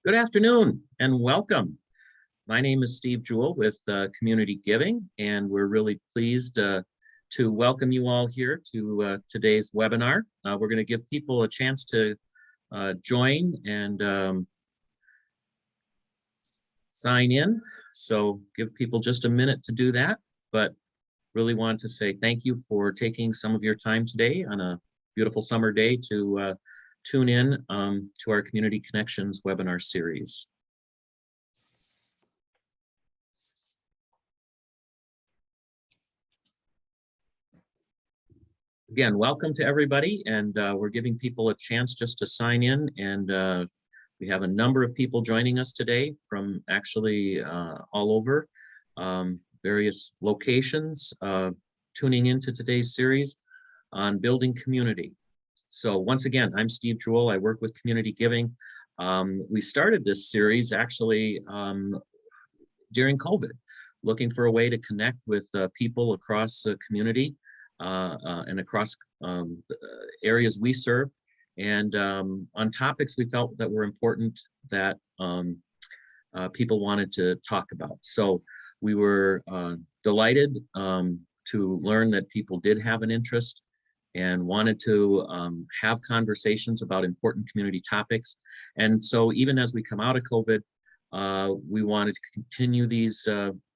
Good afternoon and welcome. My name is Steve Jewell with Community Giving, and we're really pleased to welcome you all here to today's webinar. We're going to give people a chance to join and sign in. So give people just a minute to do that, but really want to say thank you for taking some of your time today on a beautiful summer day to tune in to our Community Connections webinar series. Again, welcome to everybody, and we're giving people a chance just to sign in, and we have a number of people joining us today from actually all over various locations tuning into today's series on building community. So once again, I'm Steve Jewell. I work with Community Giving. We started this series actually during COVID, looking for a way to connect with people across the community and across areas we serve, and on topics we felt that were important that people wanted to talk about. So we were delighted to learn that people did have an interest and wanted to have conversations about important community topics. And so even as we come out of COVID, we wanted to continue these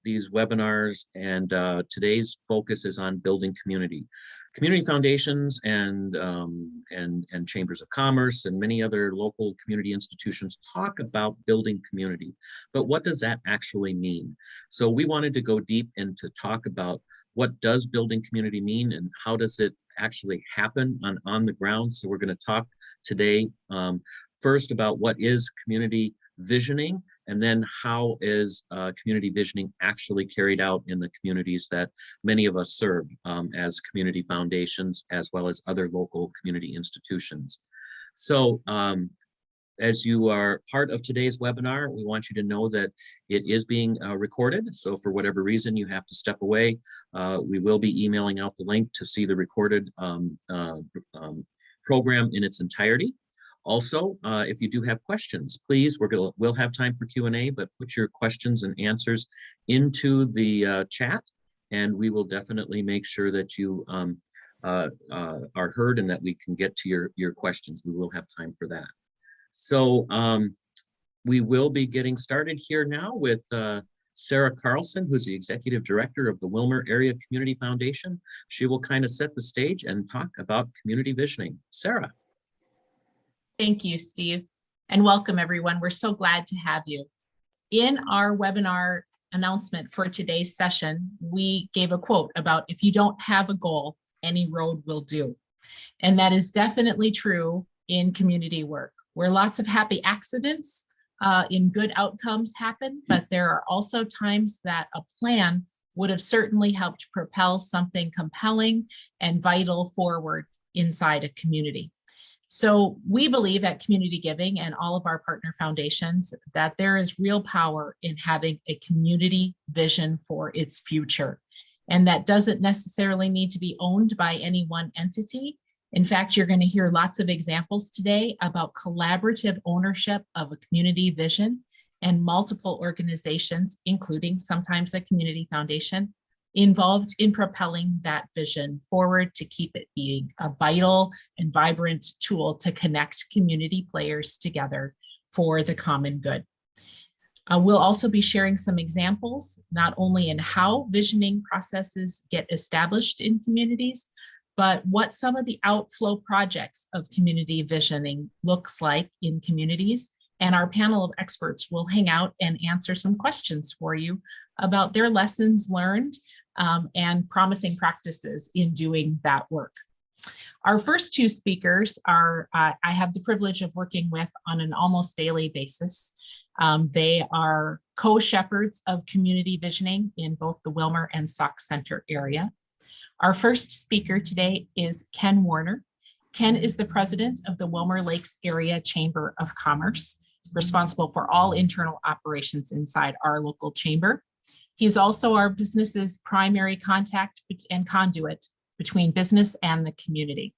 webinars, and today's focus is on building community. Community foundations and chambers of commerce and many other local community institutions talk about building community, but what does that actually mean? So we wanted to go deep and to talk about what does building community mean and how does it actually happen on the ground. So we're going to talk today first about what is community visioning, and then how is community visioning actually carried out in the communities that many of us serve as community foundations, as well as other local community institutions. So as you are part of today's webinar, we want you to know that it is being recorded. So for whatever reason you have to step away, we will be emailing out the link to see the recorded program in its entirety. Also, if you do have questions, please, we'll have time for Q&A, but put your questions and answers into the chat, and we will definitely make sure that you are heard and that we can get to your questions. We will have time for that. So we will be getting started here now with Sarah Carlson, who's the Executive Director of the Willmar Area Community Foundation. She will kind of set the stage and talk about community visioning. Sarah. Thank you, Steve, and welcome everyone. We're so glad to have you. In our webinar announcement for today's session, we gave a quote about if you don't have a goal, any road will do. And that is definitely true in community work, where lots of happy accidents in good outcomes happen, but there are also times that a plan would have certainly helped propel something compelling and vital forward inside a community. So we believe at Community Giving and all of our partner foundations that there is real power in having a community vision for its future. And that doesn't necessarily need to be owned by any one entity. In fact, you're going to hear lots of examples today about collaborative ownership of a community vision and multiple organizations, including sometimes a community foundation, involved in propelling that vision forward to keep it being a vital and vibrant tool to connect community players together for the common good. We'll also be sharing some examples, not only in how visioning processes get established in communities, but what some of the outflow projects of community visioning looks like in communities. And our panel of experts will hang out and answer some questions for you about their lessons learned and promising practices in doing that work. Our first two speakers are, I have the privilege of working with on an almost daily basis. They are co-shepherds of community visioning in both the Willmar and Sauk Center area. Our first speaker today is Ken Warner. Ken is the president of the Willmar Lakes Area Chamber of Commerce, responsible for all internal operations inside our local chamber. He's also our business's primary contact and conduit between business and the community.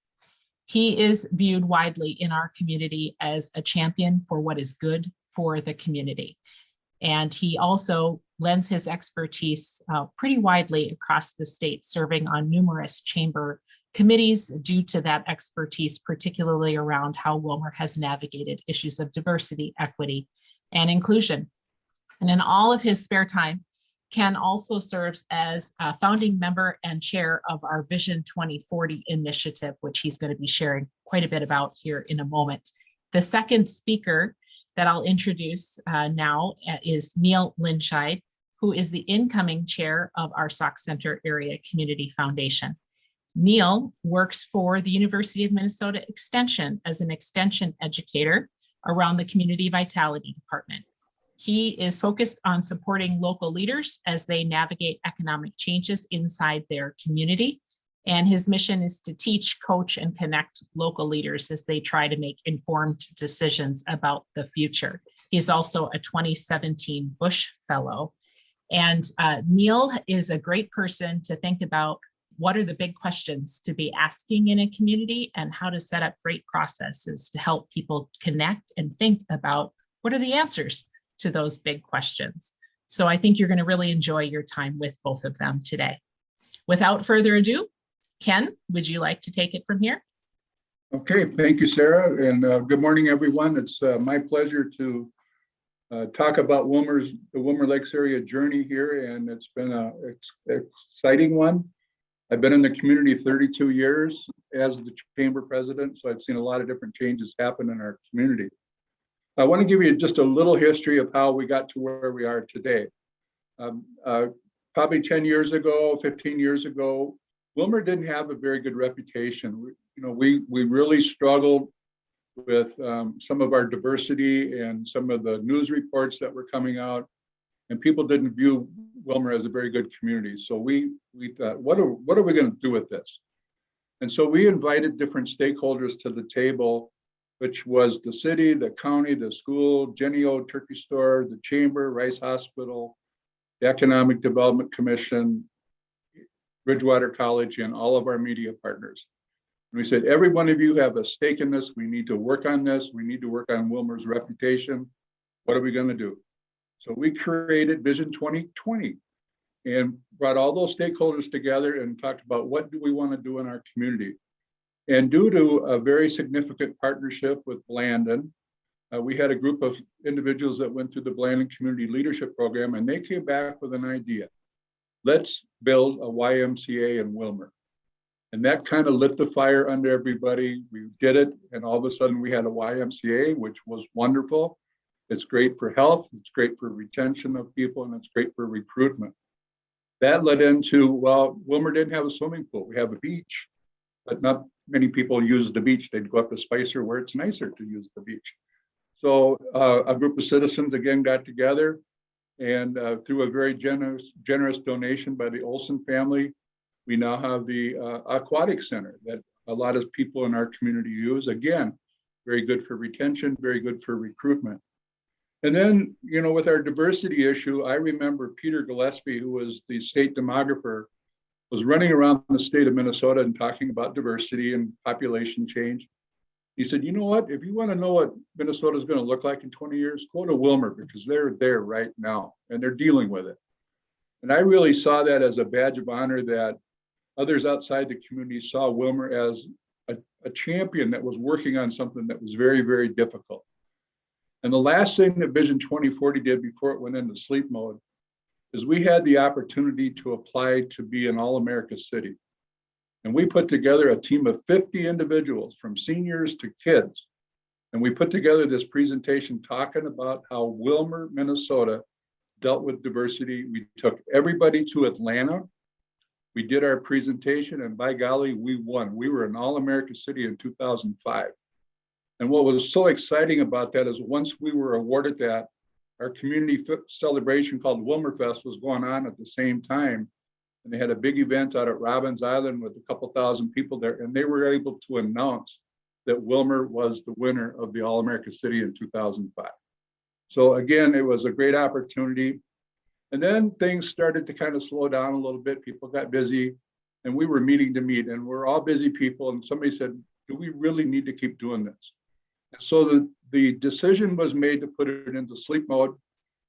He is viewed widely in our community as a champion for what is good for the community. And he also lends his expertise pretty widely across the state, serving on numerous chamber committees due to that expertise, particularly around how Willmar has navigated issues of diversity, equity, and inclusion. And in all of his spare time, Ken also serves as a founding member and chair of our Vision 2040 initiative, which he's going to be sharing quite a bit about here in a moment. The second speaker that I'll introduce now is Neil Linscheid, who is the incoming chair of our Sauk Center Area Community Foundation. Neil works for the University of Minnesota Extension as an extension educator around the Community Vitality Department. He is focused on supporting local leaders as they navigate economic changes inside their community. And his mission is to teach, coach, and connect local leaders as they try to make informed decisions about the future. He's also a 2017 Bush Fellow. And Neil is a great person to think about what are the big questions to be asking in a community and how to set up great processes to help people connect and think about what are the answers to those big questions. So I think you're going to really enjoy your time with both of them today. Without further ado, Ken, would you like to take it from here? Okay, thank you, Sarah, and good morning, everyone. It's my pleasure to talk about the Willmar Lakes area journey here, and it's been an exciting one. I've been in the community 32 years as the chamber president, so I've seen a lot of different changes happen in our community. I want to give you just a little history of how we got to where we are today. Probably 10 years ago, 15 years ago, Willmar didn't have a very good reputation. We really struggled with some of our diversity and some of the news reports that were coming out, and people didn't view Willmar as a very good community. So we thought, what are we going to do with this? And so we invited different stakeholders to the table, which was the city, the county, the school, Jenny-O Turkey Store, the chamber, Rice Hospital, the Economic Development Commission, Bridgewater College, and all of our media partners. And we said, every one of you have a stake in this. We need to work on this. We need to work on Willmar's reputation. What are we going to do? So we created Vision 2020 and brought all those stakeholders together and talked about what do we want to do in our community. And due to a very significant partnership with Blandon, we had a group of individuals that went through the Blandon Community Leadership Program, and they came back with an idea. Let's build a YMCA in Willmar. And that kind of lit the fire under everybody. We did it, and all of a sudden we had a YMCA, which was wonderful. It's great for health, it's great for retention of people, and it's great for recruitment. That led into, well, Willmar didn't have a swimming pool. We have a beach, but not many people use the beach. They'd go up to Spicer where it's nicer to use the beach. So a group of citizens again got together, and through a very generous donation by the Olson family, we now have the aquatic center that a lot of people in our community use. Again, very good for retention, very good for recruitment. And then, with our diversity issue, I remember Peter Gillespie, who was the state demographer, was running around the state of Minnesota and talking about diversity and population change. He said, you know what, if you want to know what Minnesota is going to look like in 20 years, go to Willmar, because they're there right now and they're dealing with it. And I really saw that as a badge of honor that others outside the community saw Willmar as a champion that was working on something that was very, very difficult. And the last thing that Vision 2040 did before it went into sleep mode is we had the opportunity to apply to be an All-America city. And we put together a team of 50 individuals, from seniors to kids. And we put together this presentation talking about how Willmar, Minnesota dealt with diversity. We took everybody to Atlanta. We did our presentation, and by golly, we won. We were an All-America city in 2005. And what was so exciting about that is once we were awarded that, our community celebration called Willmar Fest was going on at the same time. And they had a big event out at Robbins Island with a couple thousand people there. And they were able to announce that Willmar was the winner of the All-America City in 2005. So again, it was a great opportunity. And then things started to kind of slow down a little bit. People got busy, and we were meeting to meet, and we're all busy people. And somebody said, do we really need to keep doing this? So the decision was made to put it into sleep mode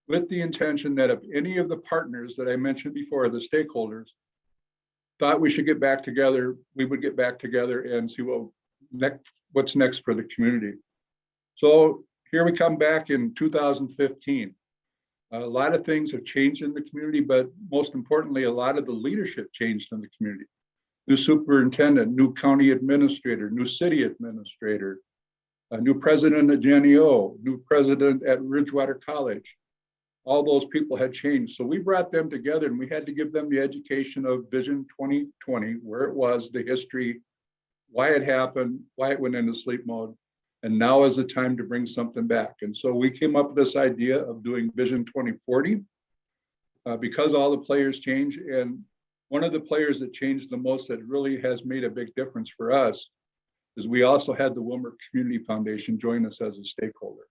with the intention that if any of the partners that I mentioned before, the stakeholders, thought we should get back together, we would get back together and see what's next for the community. So here we come back in 2015. A lot of things have changed in the community, but most importantly, a lot of the leadership changed in the community. New superintendent, new county administrator, new city administrator, a new president at Genio, new president at Ridgewater College. All those people had changed. So we brought them together and we had to give them the education of Vision 2020, where it was, the history, why it happened, why it went into sleep mode. And now is the time to bring something back. And so we came up with this idea of doing Vision 2040 because all the players change. And one of the players that changed the most that really has made a big difference for us is we also had the Willmar Community Foundation join us as a stakeholder.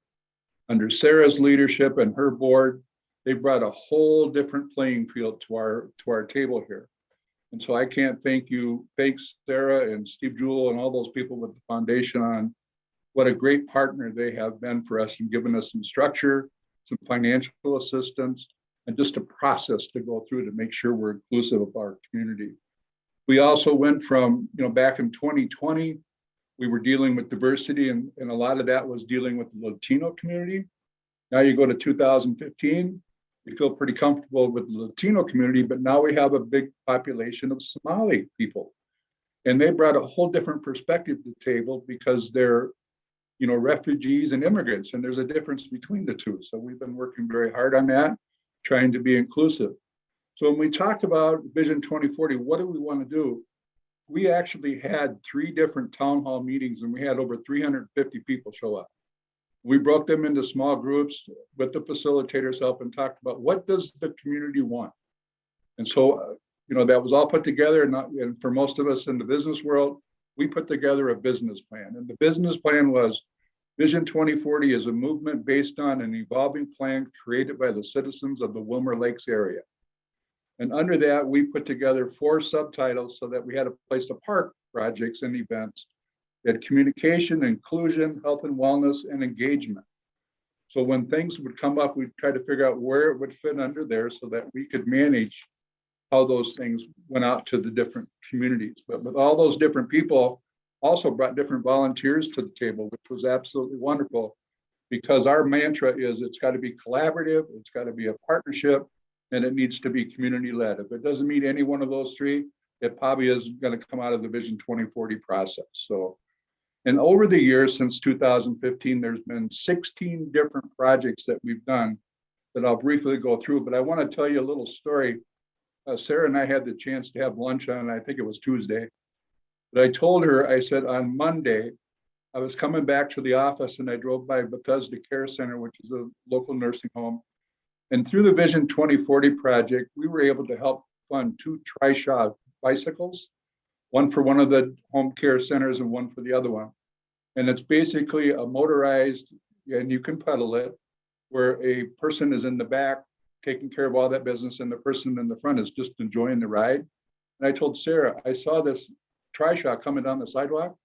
Under Sarah's leadership and her board, they brought a whole different playing field to our table here. And so I can't thanks Sarah and Steve Jewell and all those people with the foundation on what a great partner they have been for us and given us some structure, some financial assistance, and just a process to go through to make sure we're inclusive of our community. We also went from, back in 2020, we were dealing with diversity and a lot of that was dealing with the Latino community. Now you go to 2015, we feel pretty comfortable with the Latino community, but now we have a big population of Somali people. And they brought a whole different perspective to the table because they're, refugees and immigrants, and there's a difference between the two. So we've been working very hard on that, trying to be inclusive. So when we talked about Vision 2040, what do we want to do? We actually had 3 different town hall meetings and we had over 350 people show up. We broke them into small groups with the facilitators' help and talked about what does the community want? And so, that was all put together. And for most of us in the business world, we put together a business plan. And the business plan was Vision 2040 is a movement based on an evolving plan created by the citizens of the Willmar Lakes area. And under that, we put together 4 subtitles so that we had a place to park projects and events. We had communication, inclusion, health and wellness, and engagement. So when things would come up, we'd try to figure out where it would fit under there so that we could manage how those things went out to the different communities. But with all those different people, also brought different volunteers to the table, which was absolutely wonderful because our mantra is it's got to be collaborative, it's got to be a partnership, and it needs to be community-led. If it doesn't meet any one of those 3, it probably is going to come out of the Vision 2040 process. So, and over the years since 2015, there's been 16 different projects that we've done that I'll briefly go through, but I want to tell you a little story. Sarah and I had the chance to have lunch on, I think it was Tuesday, but I told her, I said on Monday, I was coming back to the office and I drove by Bethesda Care Center, which is a local nursing home. And through the Vision 2040 project, we were able to help fund 2 Trishaw bicycles, one for one of the home care centers and one for the other one. And it's basically a motorized, and you can pedal it, where a person is in the back taking care of all that business and the person in the front is just enjoying the ride. And I told Sarah, I saw this Trishaw coming down the sidewalk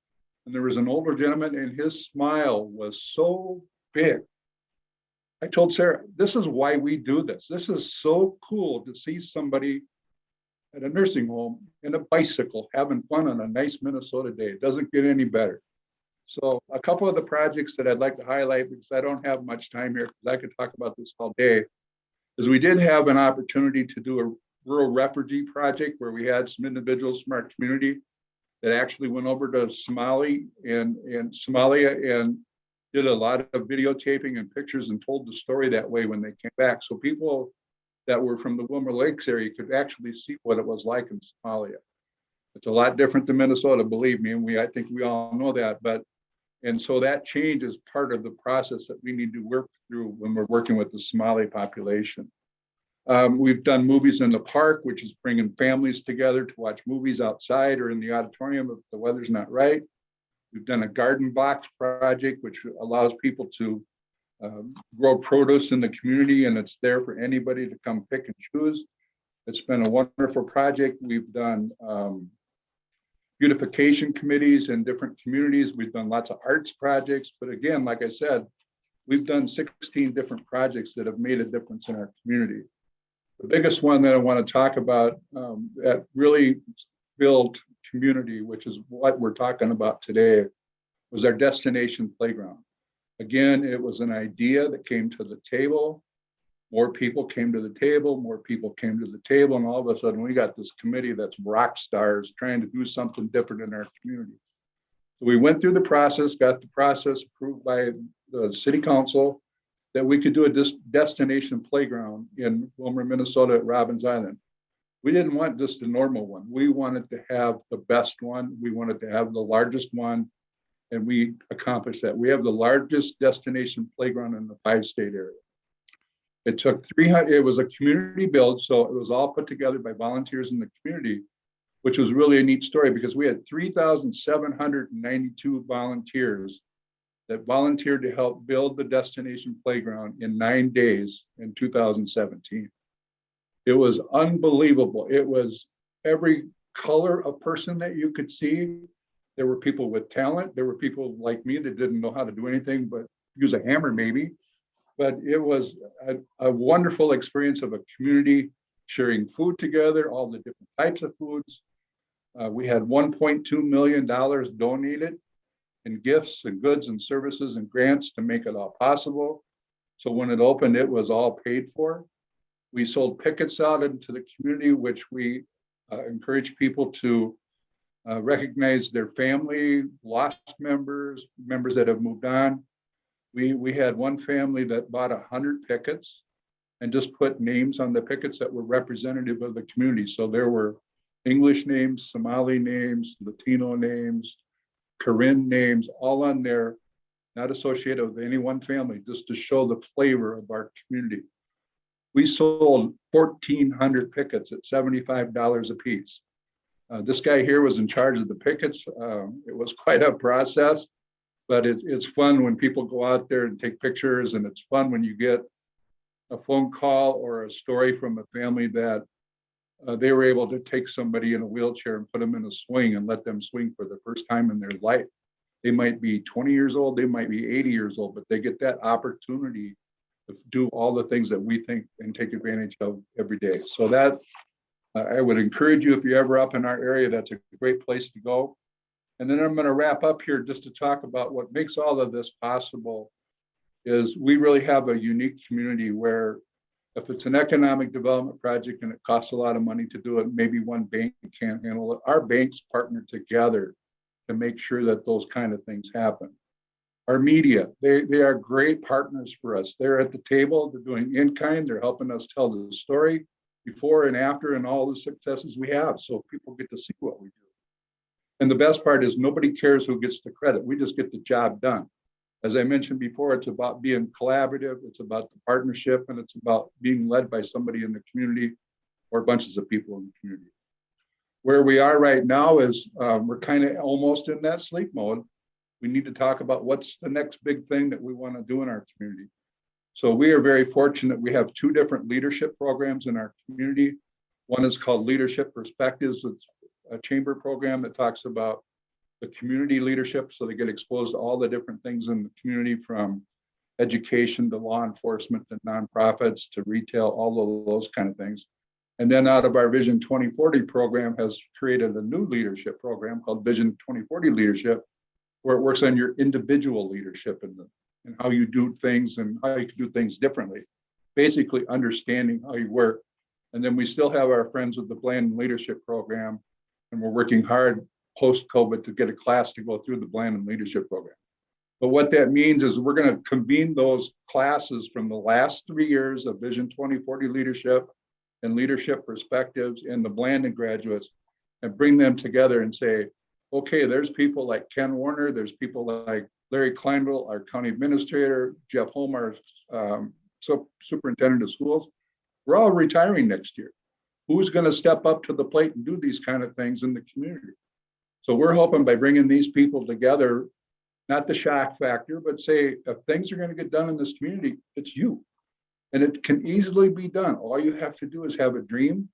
and there was an older gentleman and his smile was so big. I told Sarah, this is why we do this. This is so cool to see somebody at a nursing home in a bicycle having fun on a nice Minnesota day. It doesn't get any better. So a couple of the projects that I'd like to highlight, because I don't have much time here, because I could talk about this all day, is we did have an opportunity to do a rural refugee project where we had some individuals from our community that actually went over to Somalia and did a lot of videotaping and pictures and told the story that way when they came back. So people that were from the Willmar Lakes area could actually see what it was like in Somalia. It's a lot different than Minnesota, believe me, and I think we all know that. And so that change is part of the process that we need to work through when we're working with the Somali population. We've done movies in the park, which is bringing families together to watch movies outside or in the auditorium if the weather's not right. We've done a garden box project, which allows people to grow produce in the community, and it's there for anybody to come pick and choose. It's been a wonderful project. We've done beautification committees in different communities. We've done lots of arts projects, but again, like I said, we've done 16 different projects that have made a difference in our community. The biggest one that I want to talk about that really built community, which is what we're talking about today, was our destination playground. Again, it was an idea that came to the table. More people came to the table, more people came to the table, and all of a sudden we got this committee that's rock stars trying to do something different in our community. So we went through the process, got the process approved by the city council that we could do a destination playground in Willmar, Minnesota at Robbins Island. We didn't want just a normal one. We wanted to have the best one. We wanted to have the largest one, and we accomplished that. We have the largest destination playground in the 5-state area. It took 300, it was a community build, so it was all put together by volunteers in the community, which was really a neat story because we had 3,792 volunteers that volunteered to help build the destination playground in 9 days in 2017. It was unbelievable. It was every color of person that you could see. There were people with talent. There were people like me that didn't know how to do anything but use a hammer maybe. But it was a wonderful experience of a community sharing food together, all the different types of foods. We had $1.2 million donated in gifts and goods and services and grants to make it all possible. So when it opened, it was all paid for. We sold pickets out into the community, which we encourage people to recognize their family, lost members, members that have moved on. We had one family that bought 100 pickets and just put names on the pickets that were representative of the community. So there were English names, Somali names, Latino names, Karen names, all on there, not associated with any one family, just to show the flavor of our community. We sold 1,400 pickets at $75 a piece. This guy here was in charge of the pickets. It was quite a process. But it's fun when people go out there and take pictures, and it's fun when you get a phone call or a story from a family that they were able to take somebody in a wheelchair and put them in a swing and let them swing for the first time in their life. They might be 20 years old, they might be 80 years old, but they get that opportunity to do all the things that we think and take advantage of every day. So that I would encourage you, if you're ever up in our area, that's a great place to go. And then I'm going to wrap up here just to talk about what makes all of this possible is we really have a unique community where if it's an economic development project and it costs a lot of money to do it, maybe one bank can't handle it. Our banks partner together to make sure that those kind of things happen. Our media, they are great partners for us. They're at the table, they're doing in-kind, they're helping us tell the story before and after and all the successes we have. So people get to see what we do. And the best part is nobody cares who gets the credit. We just get the job done. As I mentioned before, it's about being collaborative. It's about the partnership, and it's about being led by somebody in the community or bunches of people in the community. Where we are right now is we're kind of almost in that sleep mode. We need to talk about what's the next big thing that we want to do in our community. So we are very fortunate. We have 2 different leadership programs in our community. One is called Leadership Perspectives. It's a chamber program that talks about the community leadership, so they get exposed to all the different things in the community, from education to law enforcement to nonprofits to retail, all of those kind of things. And then out of our Vision 2040 program has created a new leadership program called Vision 2040 Leadership, where it works on your individual leadership and how you do things and how you can do things differently, basically understanding how you work. And then we still have our friends with the Bland Leadership Program, and we're working hard post-COVID to get a class to go through the Bland Leadership Program. But what that means is we're going to convene those classes from the last 3 years of Vision 2040 Leadership and Leadership Perspectives and the Bland graduates and bring them together and say, okay, there's people like Ken Warner, there's people like Larry Kleinville, our county administrator, Jeff Holm, our superintendent of schools. We're all retiring next year. Who's going to step up to the plate and do these kind of things in the community? So we're hoping by bringing these people together, not the shock factor, but say, if things are going to get done in this community, it's you. And it can easily be done. All you have to do is have a dream,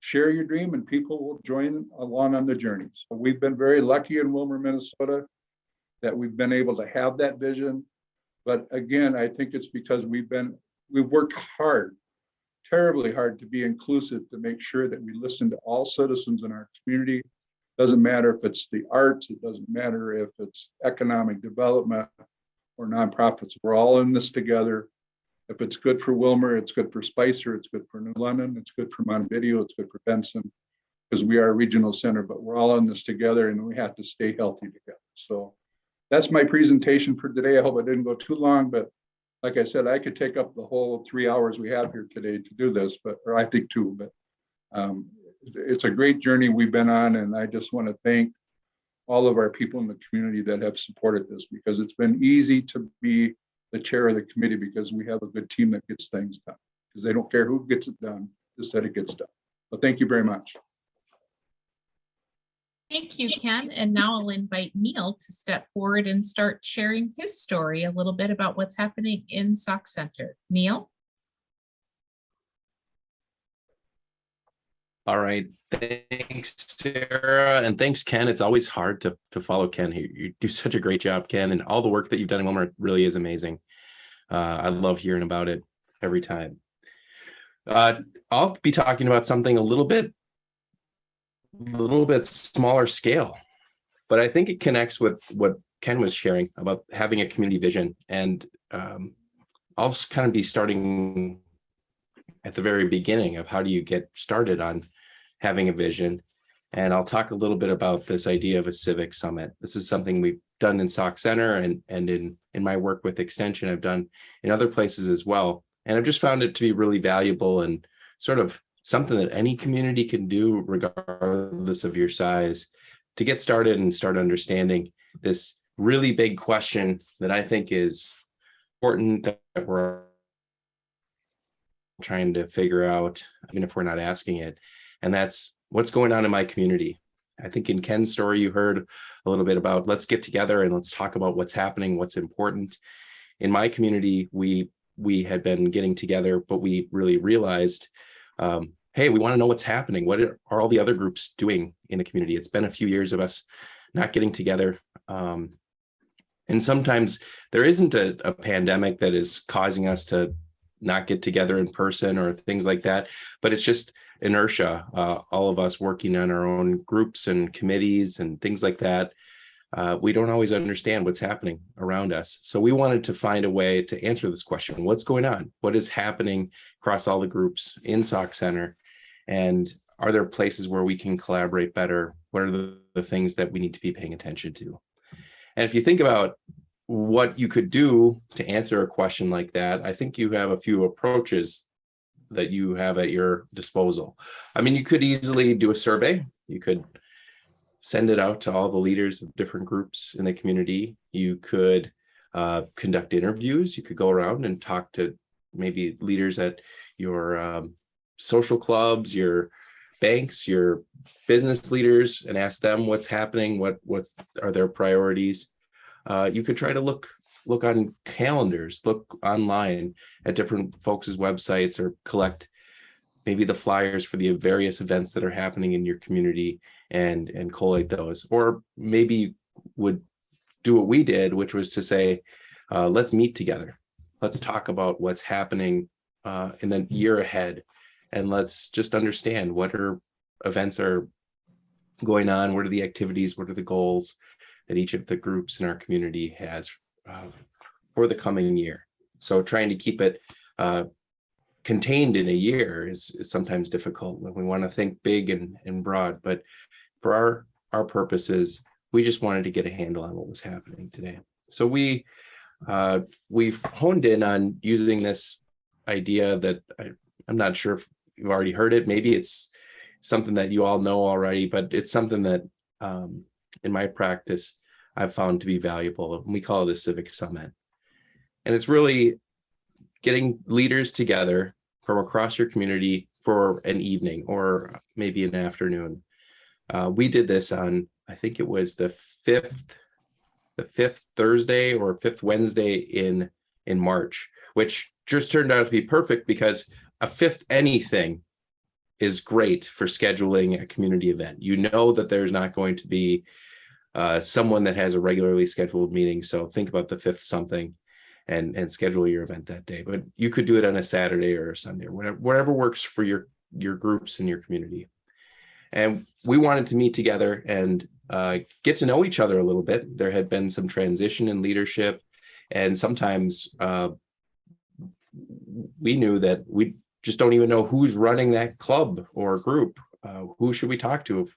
share your dream and people will join along on the journey. So we've been very lucky in Willmar, Minnesota, that we've been able to have that vision. But again, I think it's because we've worked hard, terribly hard to be inclusive, to make sure that we listen to all citizens in our community. Doesn't matter if it's the arts, it doesn't matter if it's economic development or nonprofits. We're all in this together. If it's good for Willmar, it's good for Spicer, it's good for New London, it's good for Montevideo, it's good for Benson, because we are a regional center, but we're all in this together and we have to stay healthy together. So that's my presentation for today. I hope I didn't go too long, but like I said, I could take up the whole 3 hours we have here today to do this, or I think 2, but it's a great journey we've been on. And I just want to thank all of our people in the community that have supported this, because it's been easy to be the chair of the committee because we have a good team that gets things done, because they don't care who gets it done, just that it gets done. So thank you very much. Thank you, Ken. And now I'll invite Neil to step forward and start sharing his story a little bit about what's happening in Sauk Center. Neil? All right. Thanks, Sarah. And thanks, Ken. It's always hard to follow Ken. You do such a great job, Ken. And all the work that you've done in Willmar really is amazing. I love hearing about it every time. I'll be talking about something a little bit smaller scale, but I think it connects with what Ken was sharing about having a community vision. And I'll kind of be starting at the very beginning of how do you get started on having a vision. And I'll talk a little bit about this idea of a civic summit. This is something we've done in Sauk Center and in my work with Extension, I've done in other places as well. And I've just found it to be really valuable and sort of something that any community can do regardless of your size to get started and start understanding this really big question that I think is important that we're trying to figure out, even if we're not asking it. And that's what's going on in my community. I think in Ken's story, you heard a little bit about let's get together and let's talk about what's happening, what's important. In my community, we had been getting together, but we really realized, hey, we want to know what's happening. What are all the other groups doing in the community? It's been a few years of us not getting together. And sometimes there isn't a pandemic that is causing us to not get together in person or things like that, but it's just inertia, all of us working on our own groups and committees and things like that. We don't always understand what's happening around us. So we wanted to find a way to answer this question. What's going on? What is happening across all the groups in Sauk Center? And are there places where we can collaborate better? What are the things that we need to be paying attention to? And if you think about what you could do to answer a question like that, I think you have a few approaches that you have at your disposal. I mean, you could easily do a survey. You could send it out to all the leaders of different groups in the community. You could conduct interviews. You could go around and talk to maybe leaders at your social clubs, your banks, your business leaders, and ask them what's happening, what are their priorities. You could try to look on calendars, look online at different folks' websites, or collect maybe the flyers for the various events that are happening in your community and collate those. Or maybe would do what we did, which was to say, let's meet together. Let's talk about what's happening in the year ahead. And let's just understand what events are going on, what are the activities, what are the goals that each of the groups in our community has for the coming year. So trying to keep it contained in a year is sometimes difficult when we want to think big and broad, but for our purposes, we just wanted to get a handle on what was happening today. So we've honed in on using this idea that I'm not sure if you've already heard it. Maybe it's something that you all know already, but it's something that in my practice, I've found to be valuable. We call it a civic summit. And it's really getting leaders together from across your community for an evening or maybe an afternoon. We did this on, I think it was the fifth Thursday or fifth Wednesday in March, which just turned out to be perfect because a fifth anything is great for scheduling a community event. You know that there's not going to be someone that has a regularly scheduled meeting. So think about the 5th something and schedule your event that day. But you could do it on a Saturday or a Sunday, or whatever works for your groups and your community. And we wanted to meet together and get to know each other a little bit. There had been some transition in leadership, and sometimes we knew that we just don't even know who's running that club or group. Who should we talk to if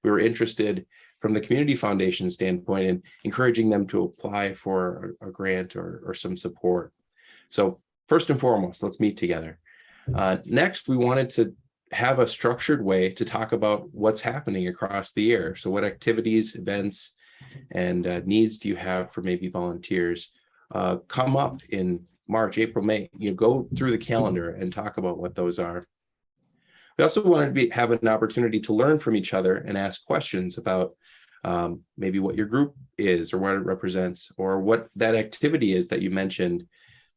we were interested from the Community Foundation standpoint and encouraging them to apply for a grant or some support. So first and foremost, let's meet together. Next, we wanted to have a structured way to talk about what's happening across the year. So what activities, events, and needs do you have for maybe volunteers come up in March, April, May? You go through the calendar and talk about what those are. We also wanted to have an opportunity to learn from each other and ask questions about maybe what your group is or what it represents, or what that activity is that you mentioned,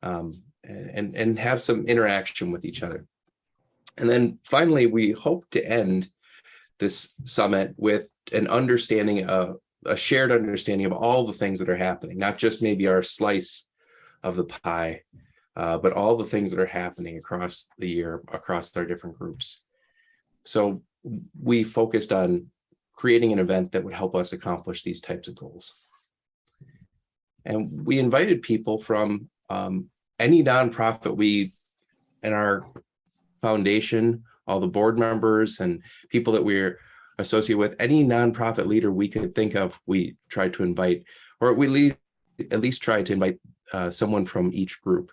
and have some interaction with each other. And then finally, we hope to end this summit with an understanding of a shared understanding of all the things that are happening, not just maybe our slice of the pie, but all the things that are happening across the year, across our different groups. So we focused on creating an event that would help us accomplish these types of goals. And we invited people from any nonprofit we in our foundation, all the board members and people that we're associated with, any nonprofit leader we could think of, we tried to invite, or we at least tried to invite someone from each group.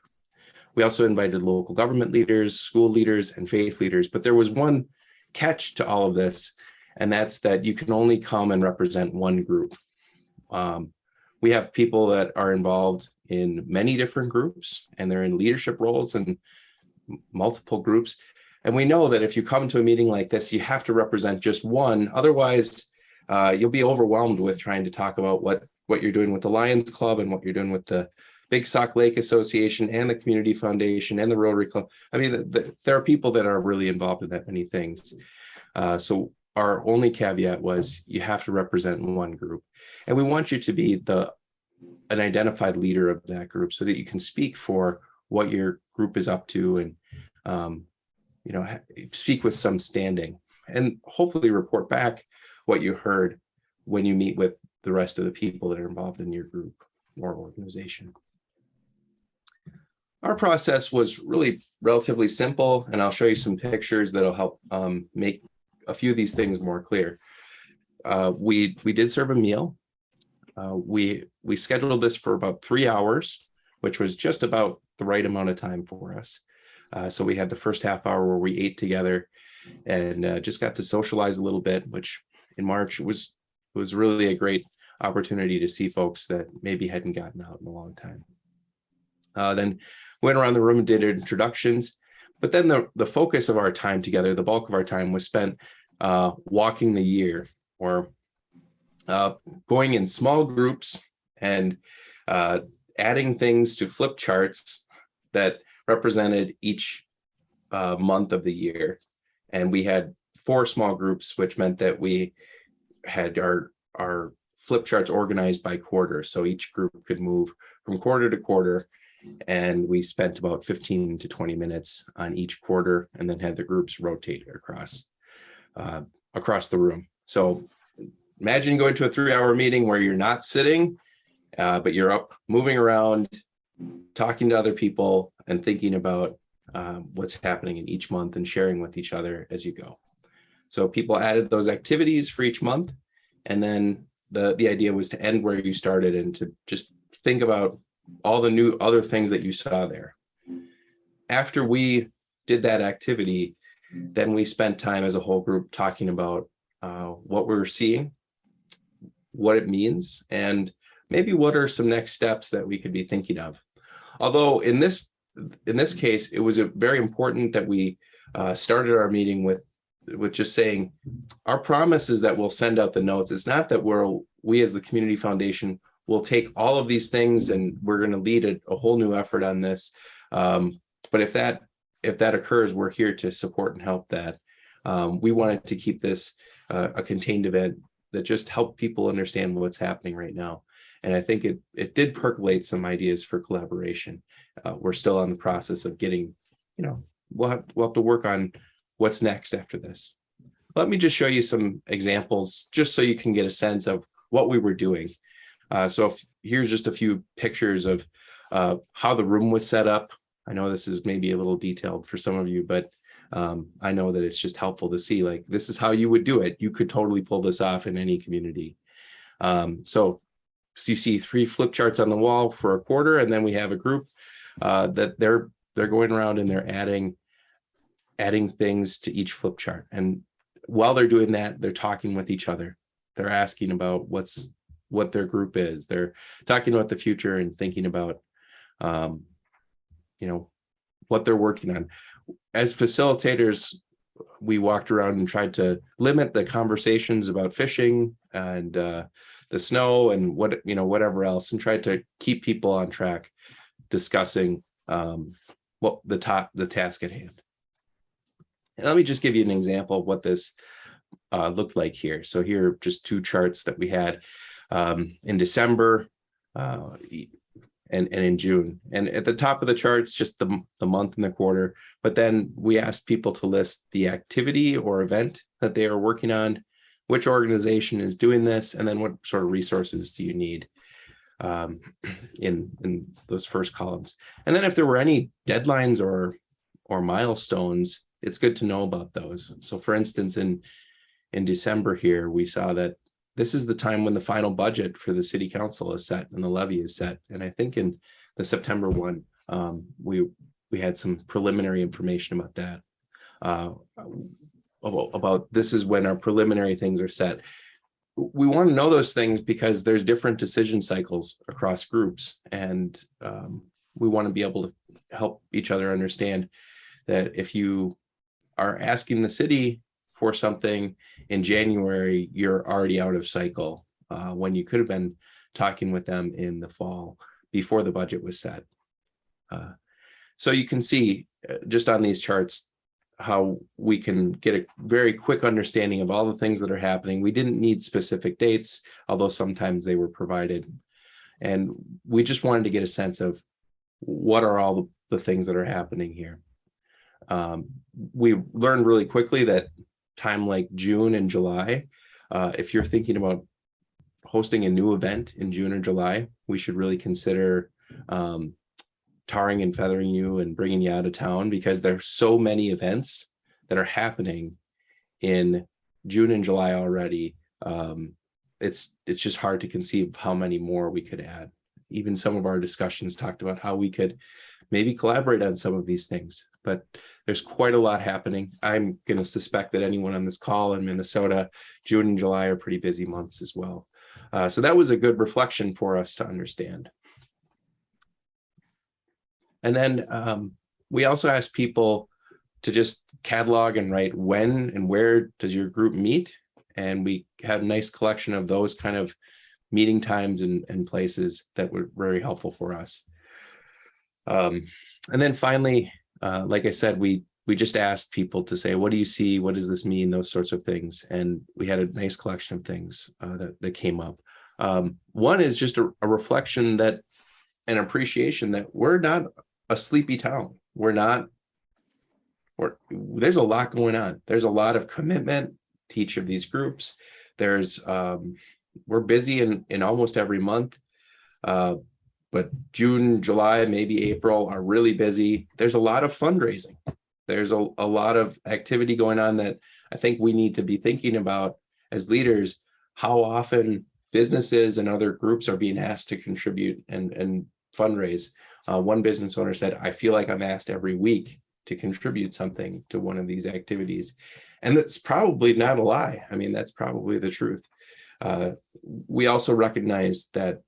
We also invited local government leaders, school leaders, and faith leaders, but there was one catch to all of this, and that's that you can only come and represent one group. We have people that are involved in many different groups, and they're in leadership roles in multiple groups. And we know that if you come to a meeting like this, you have to represent just one. Otherwise, you'll be overwhelmed with trying to talk about what you're doing with the Lions Club and what you're doing with the Big Sauk Lake Association and the Community Foundation and the Rotary Club. I mean, there are people that are really involved in that many things. So our only caveat was you have to represent one group. And we want you to be an identified leader of that group so that you can speak for what your group is up to and speak with some standing, and hopefully report back what you heard when you meet with the rest of the people that are involved in your group or organization. Our process was really relatively simple, and I'll show you some pictures that'll help make a few of these things more clear. We did serve a meal. We scheduled this for about 3 hours, which was just about the right amount of time for us. So we had the first half hour where we ate together and just got to socialize a little bit, which in March was really a great opportunity to see folks that maybe hadn't gotten out in a long time. Then went around the room and did introductions, but then the focus of our time together, the bulk of our time was spent walking the year, or going in small groups and adding things to flip charts that represented each month of the year. And we had 4 small groups, which meant that we had our flip charts organized by quarter. So each group could move from quarter to quarter, and we spent about 15 to 20 minutes on each quarter, and then had the groups rotate across the room. So imagine going to a 3-hour meeting where you're not sitting, but you're up moving around, talking to other people and thinking about what's happening in each month and sharing with each other as you go. So people added those activities for each month. And then the idea was to end where you started and to just think about all the new other things that you saw there. After we did that activity, then we spent time as a whole group talking about what we're seeing, what it means, and maybe what are some next steps that we could be thinking of. Although in this case, it was very important that we started our meeting with just saying, our promise is that we'll send out the notes. It's not that we as the Community Foundation will take all of these things and we're going to lead a whole new effort on this. But if that occurs, we're here to support and help that. We wanted to keep this a contained event that just helped people understand what's happening right now. And I think it did percolate some ideas for collaboration. We're still on the process of getting, we'll have to work on what's next after this. Let me just show you some examples just so you can get a sense of what we were doing. Here's just a few pictures of how the room was set up. I know this is maybe a little detailed for some of you, but I know that it's just helpful to see, like, this is how you would do it. You could totally pull this off in any community. So you see 3 flip charts on the wall for a quarter, and then we have a group that they're going around and they're adding things to each flip chart. And while they're doing that, they're talking with each other. They're asking about what their group is. They're talking about the future and thinking about, what they're working on. As facilitators, we walked around and tried to limit the conversations about fishing and the snow and whatever else, and tried to keep people on track discussing the task at hand. And let me just give you an example of what this looked like here. So here are just 2 charts that we had in December and in June. And at the top of the charts, just the month and the quarter. But then we asked people to list the activity or event that they are working on, which organization is doing this, and then what sort of resources do you need in those first columns. And then if there were any deadlines or milestones, it's good to know about those. So for instance, in December here, we saw that this is the time when the final budget for the city council is set and the levy is set. And I think in the September one, we had some preliminary information about that. About this is when our preliminary things are set. We want to know those things because there's different decision cycles across groups, and we want to be able to help each other understand that if you are asking the city for something in January, you're already out of cycle when you could have been talking with them in the fall before the budget was set. So you can see just on these charts how we can get a very quick understanding of all the things that are happening. We didn't need specific dates, although sometimes they were provided. And we just wanted to get a sense of what are all the things that are happening here. We learned really quickly that time like June and July, if you're thinking about hosting a new event in June or July, we should really consider tarring and feathering you and bringing you out of town, because there's so many events that are happening in June and July already. It's just hard to conceive how many more we could add. Even some of our discussions talked about how we could maybe collaborate on some of these things, but there's quite a lot happening. I'm going to suspect that anyone on this call in Minnesota, June and July are pretty busy months as well. So that was a good reflection for us to understand. And then we also asked people to just catalog and write when and where does your group meet. And we had a nice collection of those kind of meeting times and places that were very helpful for us. And then finally, like I said, we just asked people to say, what do you see? What does this mean? Those sorts of things. And we had a nice collection of things that came up. One is just a reflection that an appreciation that we're not a sleepy town. There's a lot going on. There's a lot of commitment to each of these groups. We're busy in almost every month, but June, July, maybe April are really busy. There's a lot of fundraising. There's a lot of activity going on that I think we need to be thinking about as leaders, how often businesses and other groups are being asked to contribute and fundraise. One business owner said, I feel like I'm asked every week to contribute something to one of these activities. And that's probably not a lie. I mean, that's probably the truth. We also recognize that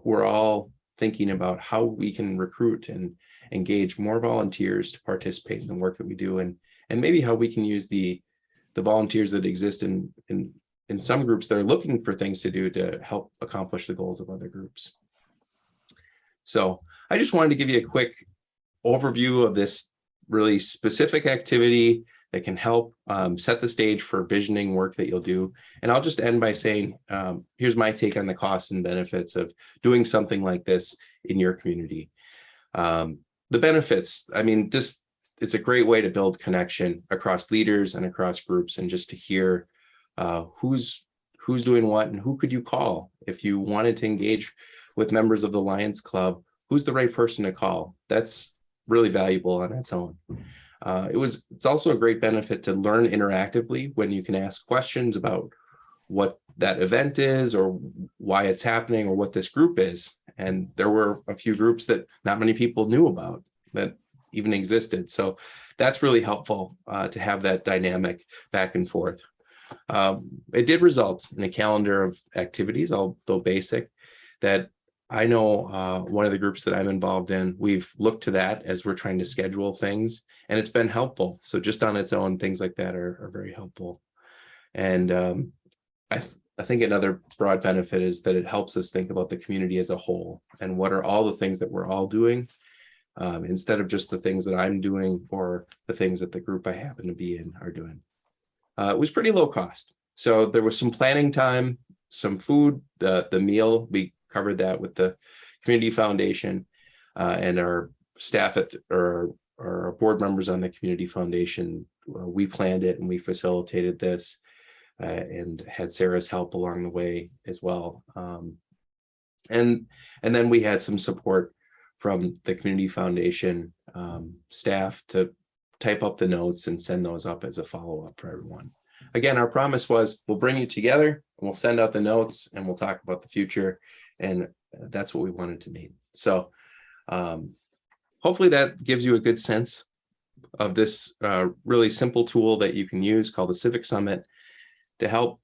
we're all thinking about how we can recruit and engage more volunteers to participate in the work that we do, and maybe how we can use the volunteers that exist in some groups that are looking for things to do to help accomplish the goals of other groups. So I just wanted to give you a quick overview of this really specific activity that can help set the stage for visioning work that you'll do. And I'll just end by saying, here's my take on the costs and benefits of doing something like this in your community. The benefits, I mean, it's a great way to build connection across leaders and across groups, and just to hear who's doing what and who could you call if you wanted to engage with members of the Lions Club. Who's the right person to call? That's really valuable on its own. It's also a great benefit to learn interactively when you can ask questions about what that event is or why it's happening or what this group is. And there were a few groups that not many people knew about that even existed. So that's really helpful to have that dynamic back and forth. It did result in a calendar of activities, although basic, that I know one of the groups that I'm involved in, we've looked to that as we're trying to schedule things, and it's been helpful. So just on its own, things like that are very helpful. And I think another broad benefit is that it helps us think about the community as a whole and what are all the things that we're all doing, instead of just the things that I'm doing or the things that the group I happen to be in are doing. It was pretty low cost. So there was some planning time, some food, the meal, we covered that with the Community Foundation, and our staff or our board members on the Community Foundation. We planned it and we facilitated this, and had Sarah's help along the way as well. And then we had some support from the Community Foundation staff to type up the notes and send those up as a follow-up for everyone. Again, our promise was we'll bring you together and we'll send out the notes and we'll talk about the future. And that's what we wanted to mean. So hopefully that gives you a good sense of this really simple tool that you can use called the Civic Summit to help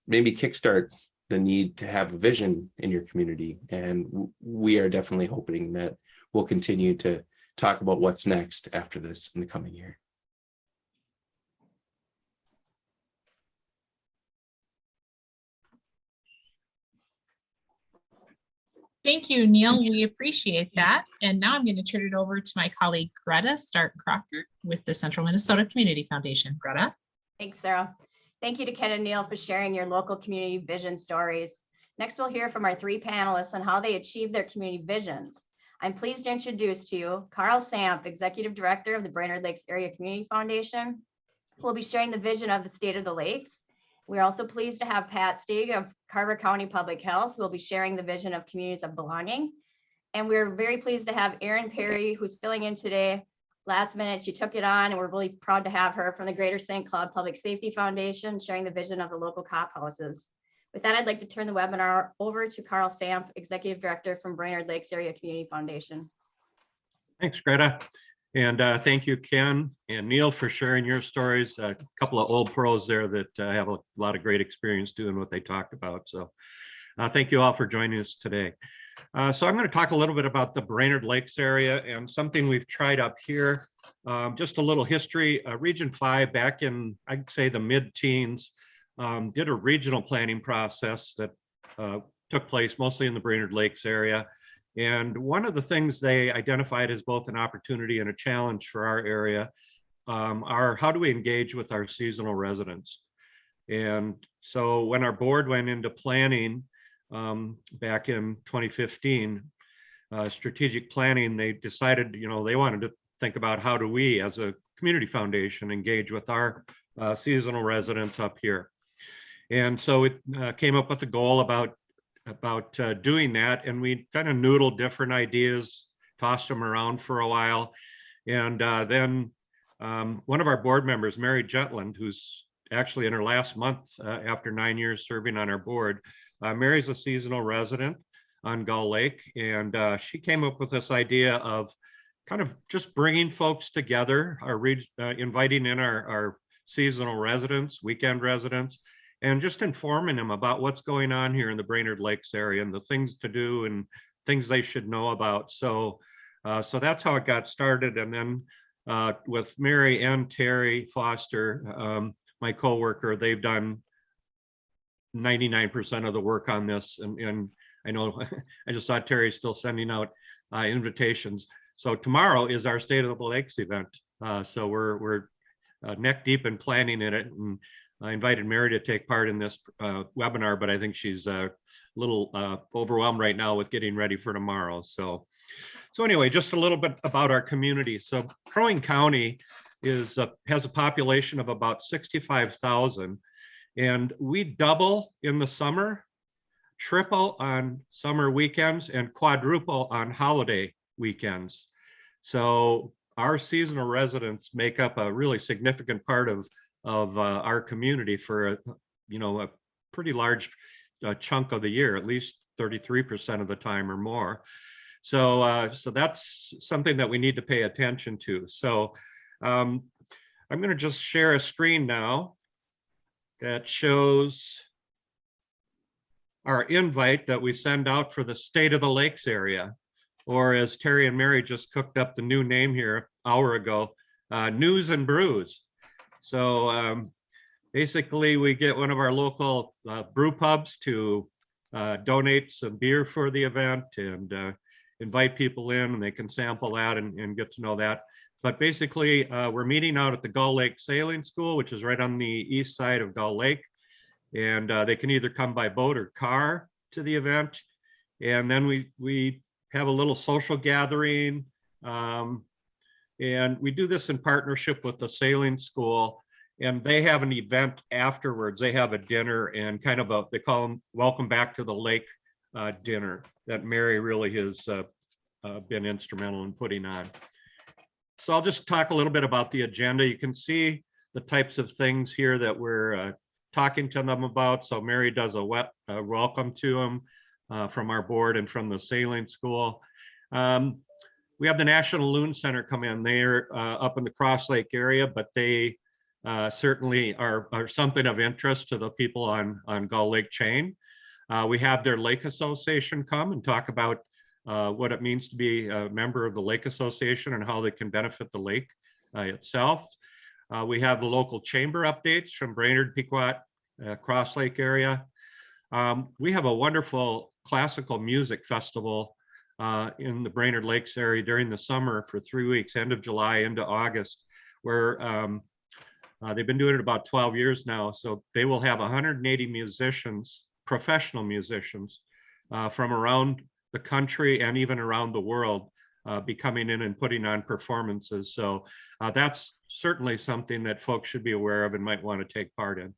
maybe kickstart the need to have a vision in your community. And we are definitely hoping that we'll continue to talk about what's next after this in the coming year. Thank you, Neil. We appreciate that. And now I'm going to turn it over to my colleague, Greta Stark-Crocker with the Central Minnesota Community Foundation. Greta. Thanks, Sarah. Thank you to Ken and Neil for sharing your local community vision stories. Next, we'll hear from our three panelists on how they achieve their community visions. I'm pleased to introduce to you Carl Samp, Executive Director of the Brainerd Lakes Area Community Foundation, who will be sharing the vision of the State of the Lakes. We're also pleased to have Pat Steig of Carver County Public Health, who will be sharing the vision of communities of belonging. And we're very pleased to have Erin Perry, who's filling in today. Last minute, she took it on, and we're really proud to have her from the Greater St. Cloud Public Safety Foundation, sharing the vision of the local cop houses. With that, I'd like to turn the webinar over to Carl Samp, Executive Director from Brainerd Lakes Area Community Foundation. Thanks, Greta. And thank you, Ken and Neil, for sharing your stories. A couple of old pros there that have a lot of great experience doing what they talked about. So thank you all for joining us today. So I'm going to talk a little bit about the Brainerd Lakes area and something we've tried up here. Just a little history. Region 5 back in, I'd say, the mid-teens, did a regional planning process that took place mostly in the Brainerd Lakes area. And one of the things they identified as both an opportunity and a challenge for our area are how do we engage with our seasonal residents? And so when our board went into planning back in 2015, strategic planning, they decided, they wanted to think about how do we as a community foundation engage with our seasonal residents up here. And so it came up with a goal about doing that, and we kind of noodled different ideas, tossed them around for a while, and then one of our board members, Mary Jetland, who's actually in her last month after 9 years serving on our board. Mary's a seasonal resident on Gull Lake, and she came up with this idea of kind of just bringing folks together, inviting in our seasonal residents, weekend residents, and just informing them about what's going on here in the Brainerd Lakes area and the things to do and things they should know about. So that's how it got started. And then with Mary and Terry Foster, my coworker, they've done 99% of the work on this. And I know I just saw Terry still sending out invitations. So tomorrow is our State of the Lakes event. So we're neck deep in planning in it. And I invited Mary to take part in this webinar, but I think she's a little overwhelmed right now with getting ready for tomorrow. So anyway, just a little bit about our community. So Crow Wing County has a population of about 65,000, and we double in the summer, triple on summer weekends, and quadruple on holiday weekends. So our seasonal residents make up a really significant part of our community for a pretty large chunk of the year, at least 33% of the time or more. So that's something that we need to pay attention to. So I'm going to just share a screen now that shows our invite that we send out for the State of the Lakes area, or as Terry and Mary just cooked up the new name here an hour ago, News and Brews. So basically we get one of our local brew pubs to donate some beer for the event and invite people in, and they can sample that and get to know that. But basically we're meeting out at the Gull Lake Sailing School, which is right on the east side of Gull Lake. And they can either come by boat or car to the event. And then we have a little social gathering. And we do this in partnership with the sailing school. And they have an event afterwards. They have a dinner and kind of they call them Welcome Back to the Lake dinner that Mary really has been instrumental in putting on. So I'll just talk a little bit about the agenda. You can see the types of things here that we're talking to them about. So Mary does a welcome to them from our board and from the sailing school. We have the National Loon Center come in. They're up in the Cross Lake area, but they certainly are something of interest to the people on Gull Lake Chain. We have their Lake Association come and talk about what it means to be a member of the Lake Association and how they can benefit the lake itself. We have the local chamber updates from Brainerd, Pequot, Cross Lake area. We have a wonderful classical music festival in the Brainerd Lakes area during the summer for 3 weeks, end of July into August, where they've been doing it about 12 years now. So they will have 180 musicians, professional musicians from around the country and even around the world be coming in and putting on performances. So that's certainly something that folks should be aware of and might want to take part in.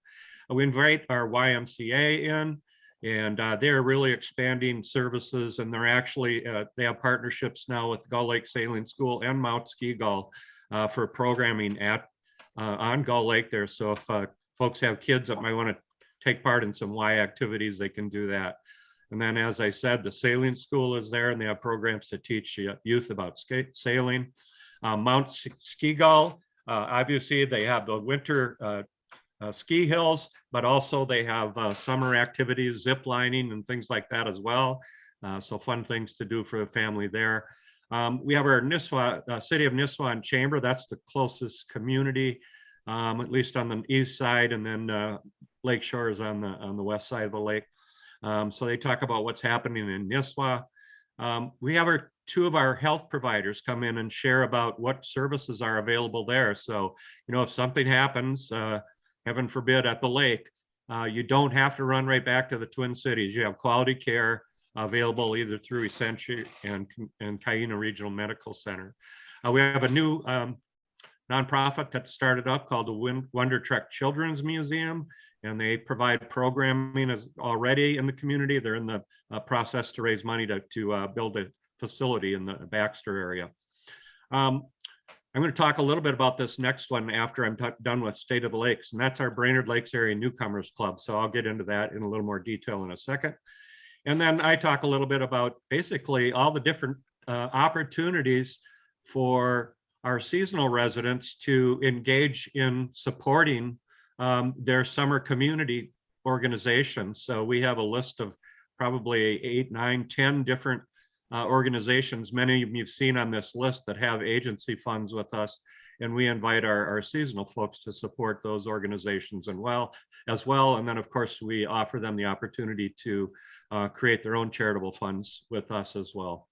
We invite our YMCA in, and they're really expanding services, and they're actually, they have partnerships now with Gull Lake Sailing School and Mount Ski Gull for programming on Gull Lake there. So if folks have kids that might want to take part in some Y activities, they can do that. And then, as I said, the sailing school is there, and they have programs to teach youth about sailing. Mount Ski Gull, obviously, they have the winter ski hills, but also they have summer activities, zip lining, and things like that as well. So fun things to do for the family there. We have our Nisswa, City of Nisswa Chamber. That's the closest community, at least on the east side, and then Lake Shore is on the west side of the lake. So they talk about what's happening in Nisswa. We have two of our health providers come in and share about what services are available there. So, if something happens, heaven forbid, at the lake, you don't have to run right back to the Twin Cities. You have quality care available either through Essentia and Cuyuna Regional Medical Center. We have a new nonprofit that started up called the Wonder Trek Children's Museum, and they provide programming already in the community. They're in the process to raise money to build a facility in the Baxter area. I'm going to talk a little bit about this next one after I'm done with State of the Lakes, and that's our Brainerd Lakes Area Newcomers Club. So I'll get into that in a little more detail in a second. And then I talk a little bit about basically all the different opportunities for our seasonal residents to engage in supporting their summer community organizations. So we have a list of probably 8, 9, 10 different organizations. Many of you've seen on this list that have agency funds with us, and we invite our seasonal folks to support those organizations as well. And then, of course, we offer them the opportunity to create their own charitable funds with us as well.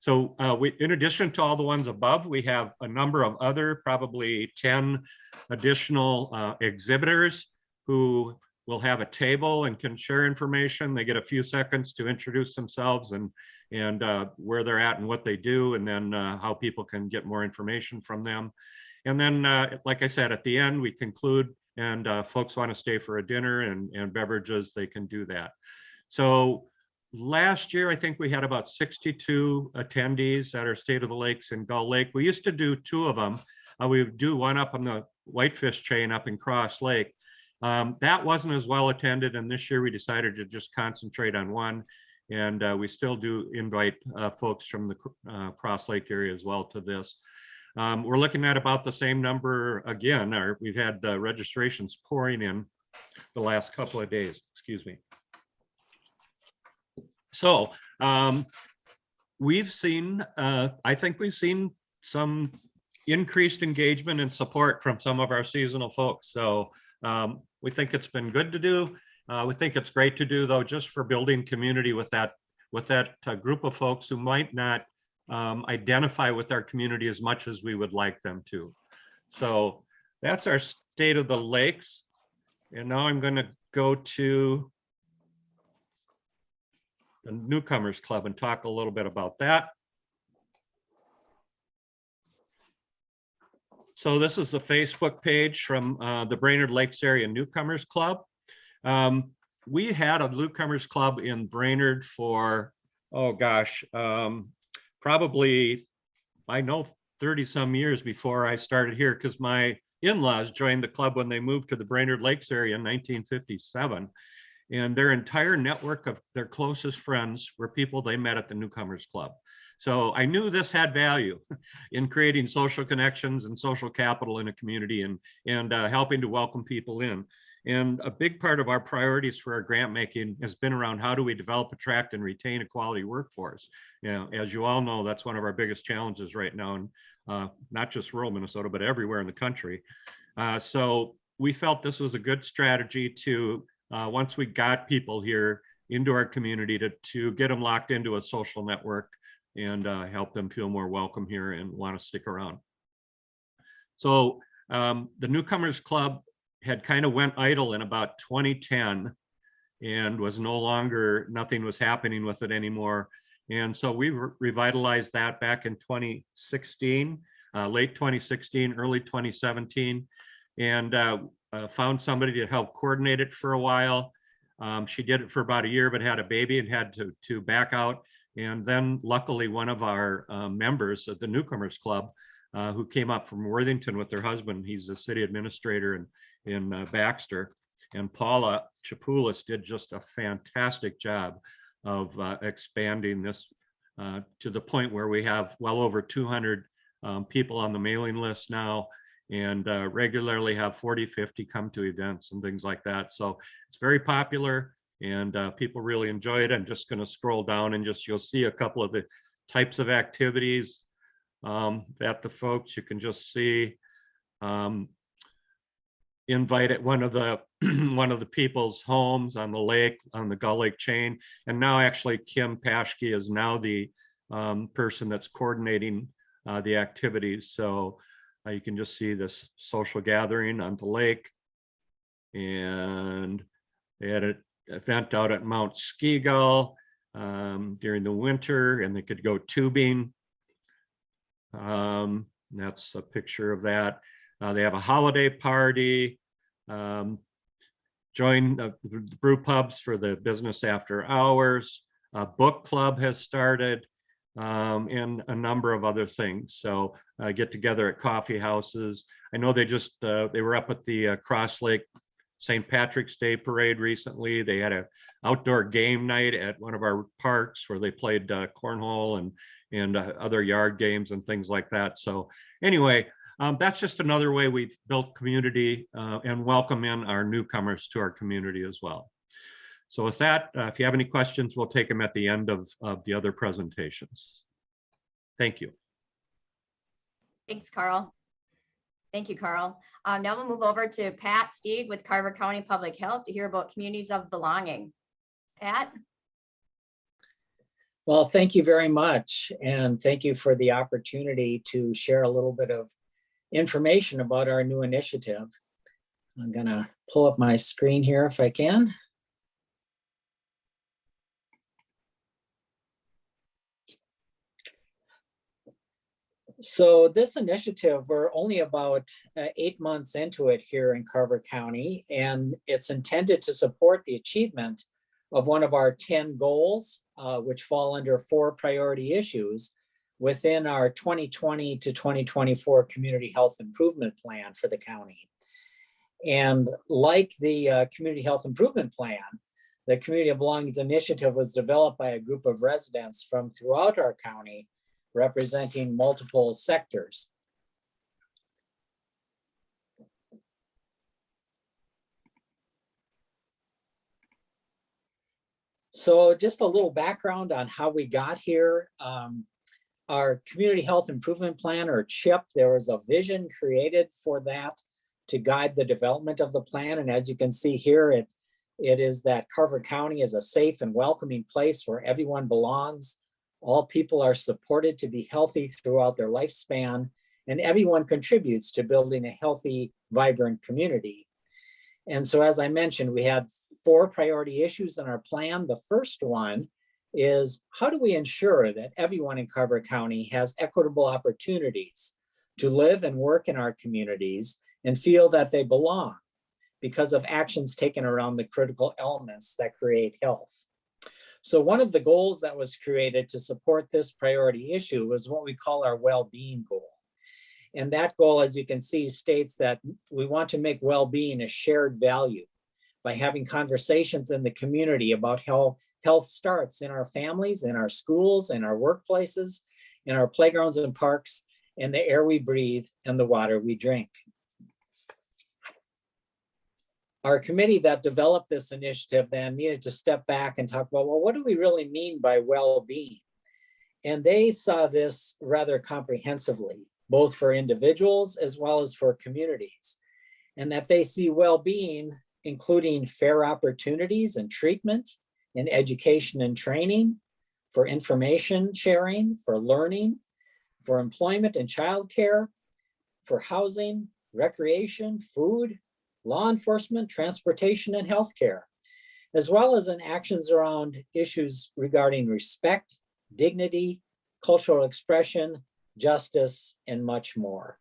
So in addition to all the ones above, we have a number of other, probably 10 additional exhibitors who will have a table and can share information. They get a few seconds to introduce themselves and where they're at and what they do, and then how people can get more information from them. And then, like I said, at the end, we conclude, and folks want to stay for a dinner and beverages, they can do that. So last year, I think we had about 62 attendees at our State of the Lakes in Gull Lake. We used to do 2 of them. We would do one up on the Whitefish chain up in Cross Lake. That wasn't as well attended, and this year we decided to just concentrate on one. And we still do invite folks from the Cross Lake area as well to this. We're looking at about the same number again. We've had the registrations pouring in the last couple of days, excuse me. So we've seen, I think we've seen some increased engagement and support from some of our seasonal folks. So we think it's been good to do. We think it's great to do, though, just for building community with that group of folks who might not identify with our community as much as we would like them to. So that's our State of the Lakes. And now I'm going to go to the Newcomers Club and talk a little bit about that. So this is the Facebook page from the Brainerd Lakes Area Newcomers Club. We had a Newcomers Club in Brainerd for, oh gosh, probably, I know 30 some years before I started here, because my in-laws joined the club when they moved to the Brainerd Lakes area in 1957. And their entire network of their closest friends were people they met at the Newcomers Club. So I knew this had value in creating social connections and social capital in a community, and helping to welcome people in. And a big part of our priorities for our grant making has been around how do we develop, attract, and retain a quality workforce. You know, as you all know, that's one of our biggest challenges right now, and not just rural Minnesota, but everywhere in the country. So we felt this was a good strategy to, once we got people here into our community, to get them locked into a social network and help them feel more welcome here and want to stick around. So the Newcomers Club had kind of went idle in about 2010 and was no longer, nothing was happening with it anymore. And so we revitalized that back in 2016, late 2016, early 2017, and found somebody to help coordinate it for a while. She did it for about a year, but had a baby and had to back out. And then luckily one of our members of the Newcomers Club, who came up from Worthington with their husband, he's a city administrator in Baxter, and Paula Chapoulis did just a fantastic job of expanding this to the point where we have well over 200 people on the mailing list now, and regularly have 40, 50 come to events and things like that. So it's very popular, and people really enjoy it. I'm just going to scroll down and you'll see a couple of the types of activities that the folks, you can just see. Invite at one of the people's homes on the lake, on the Gull Lake chain. And now actually Kim Paschke is now the person that's coordinating the activities. So you can just see this social gathering on the lake. And they had an event out at Mount Ski-Gull during the winter, and they could go tubing. That's a picture of that. They have a holiday party. Join the brew pubs for the business after hours. A book club has started, and a number of other things. So get together at coffee houses. I know they just they were up at the Cross Lake St. Patrick's Day parade recently. They had an outdoor game night at one of our parks where they played cornhole and other yard games and things like that. So anyway, that's just another way we've built community and welcome in our newcomers to our community as well. So with that, if you have any questions, we'll take them at the end of the other presentations. Thank you. Thanks, Carl. Thank you, Carl. Now we'll move over to Pat Stieg with Carver County Public Health to hear about communities of belonging. Pat? Well, thank you very much. And thank you for the opportunity to share a little bit of information about our new initiative. I'm gonna pull up my screen here if I can. So this initiative, we're only about 8 months into it here in Carver County, and it's intended to support the achievement of one of our 10 goals, which fall under 4 priority issues within our 2020 to 2024 Community Health Improvement Plan for the county. And like the Community Health Improvement Plan, the Community of Belongings Initiative was developed by a group of residents from throughout our county, representing multiple sectors. So just a little background on how we got here. Our Community Health Improvement Plan, or CHIP, there was a vision created for that to guide the development of the plan. And as you can see here, it is that Carver County is a safe and welcoming place where everyone belongs. All people are supported to be healthy throughout their lifespan, and everyone contributes to building a healthy, vibrant community. And so, as I mentioned, we had 4 priority issues in our plan. The first one is, how do we ensure that everyone in Carver County has equitable opportunities to live and work in our communities and feel that they belong because of actions taken around the critical elements that create health? So one of the goals that was created to support this priority issue was what we call our well-being goal. And that goal, as you can see, states that we want to make well-being a shared value by having conversations in the community about how health starts in our families, in our schools, in our workplaces, in our playgrounds and parks, in the air we breathe, and the water we drink. Our committee that developed this initiative then needed to step back and talk about, well, what do we really mean by well-being? And they saw this rather comprehensively, both for individuals as well as for communities, and that they see well-being including fair opportunities and treatment, in education and training, for information sharing, for learning, for employment and childcare, for housing, recreation, food, law enforcement, transportation, and healthcare, as well as in actions around issues regarding respect, dignity, cultural expression, justice, and much more.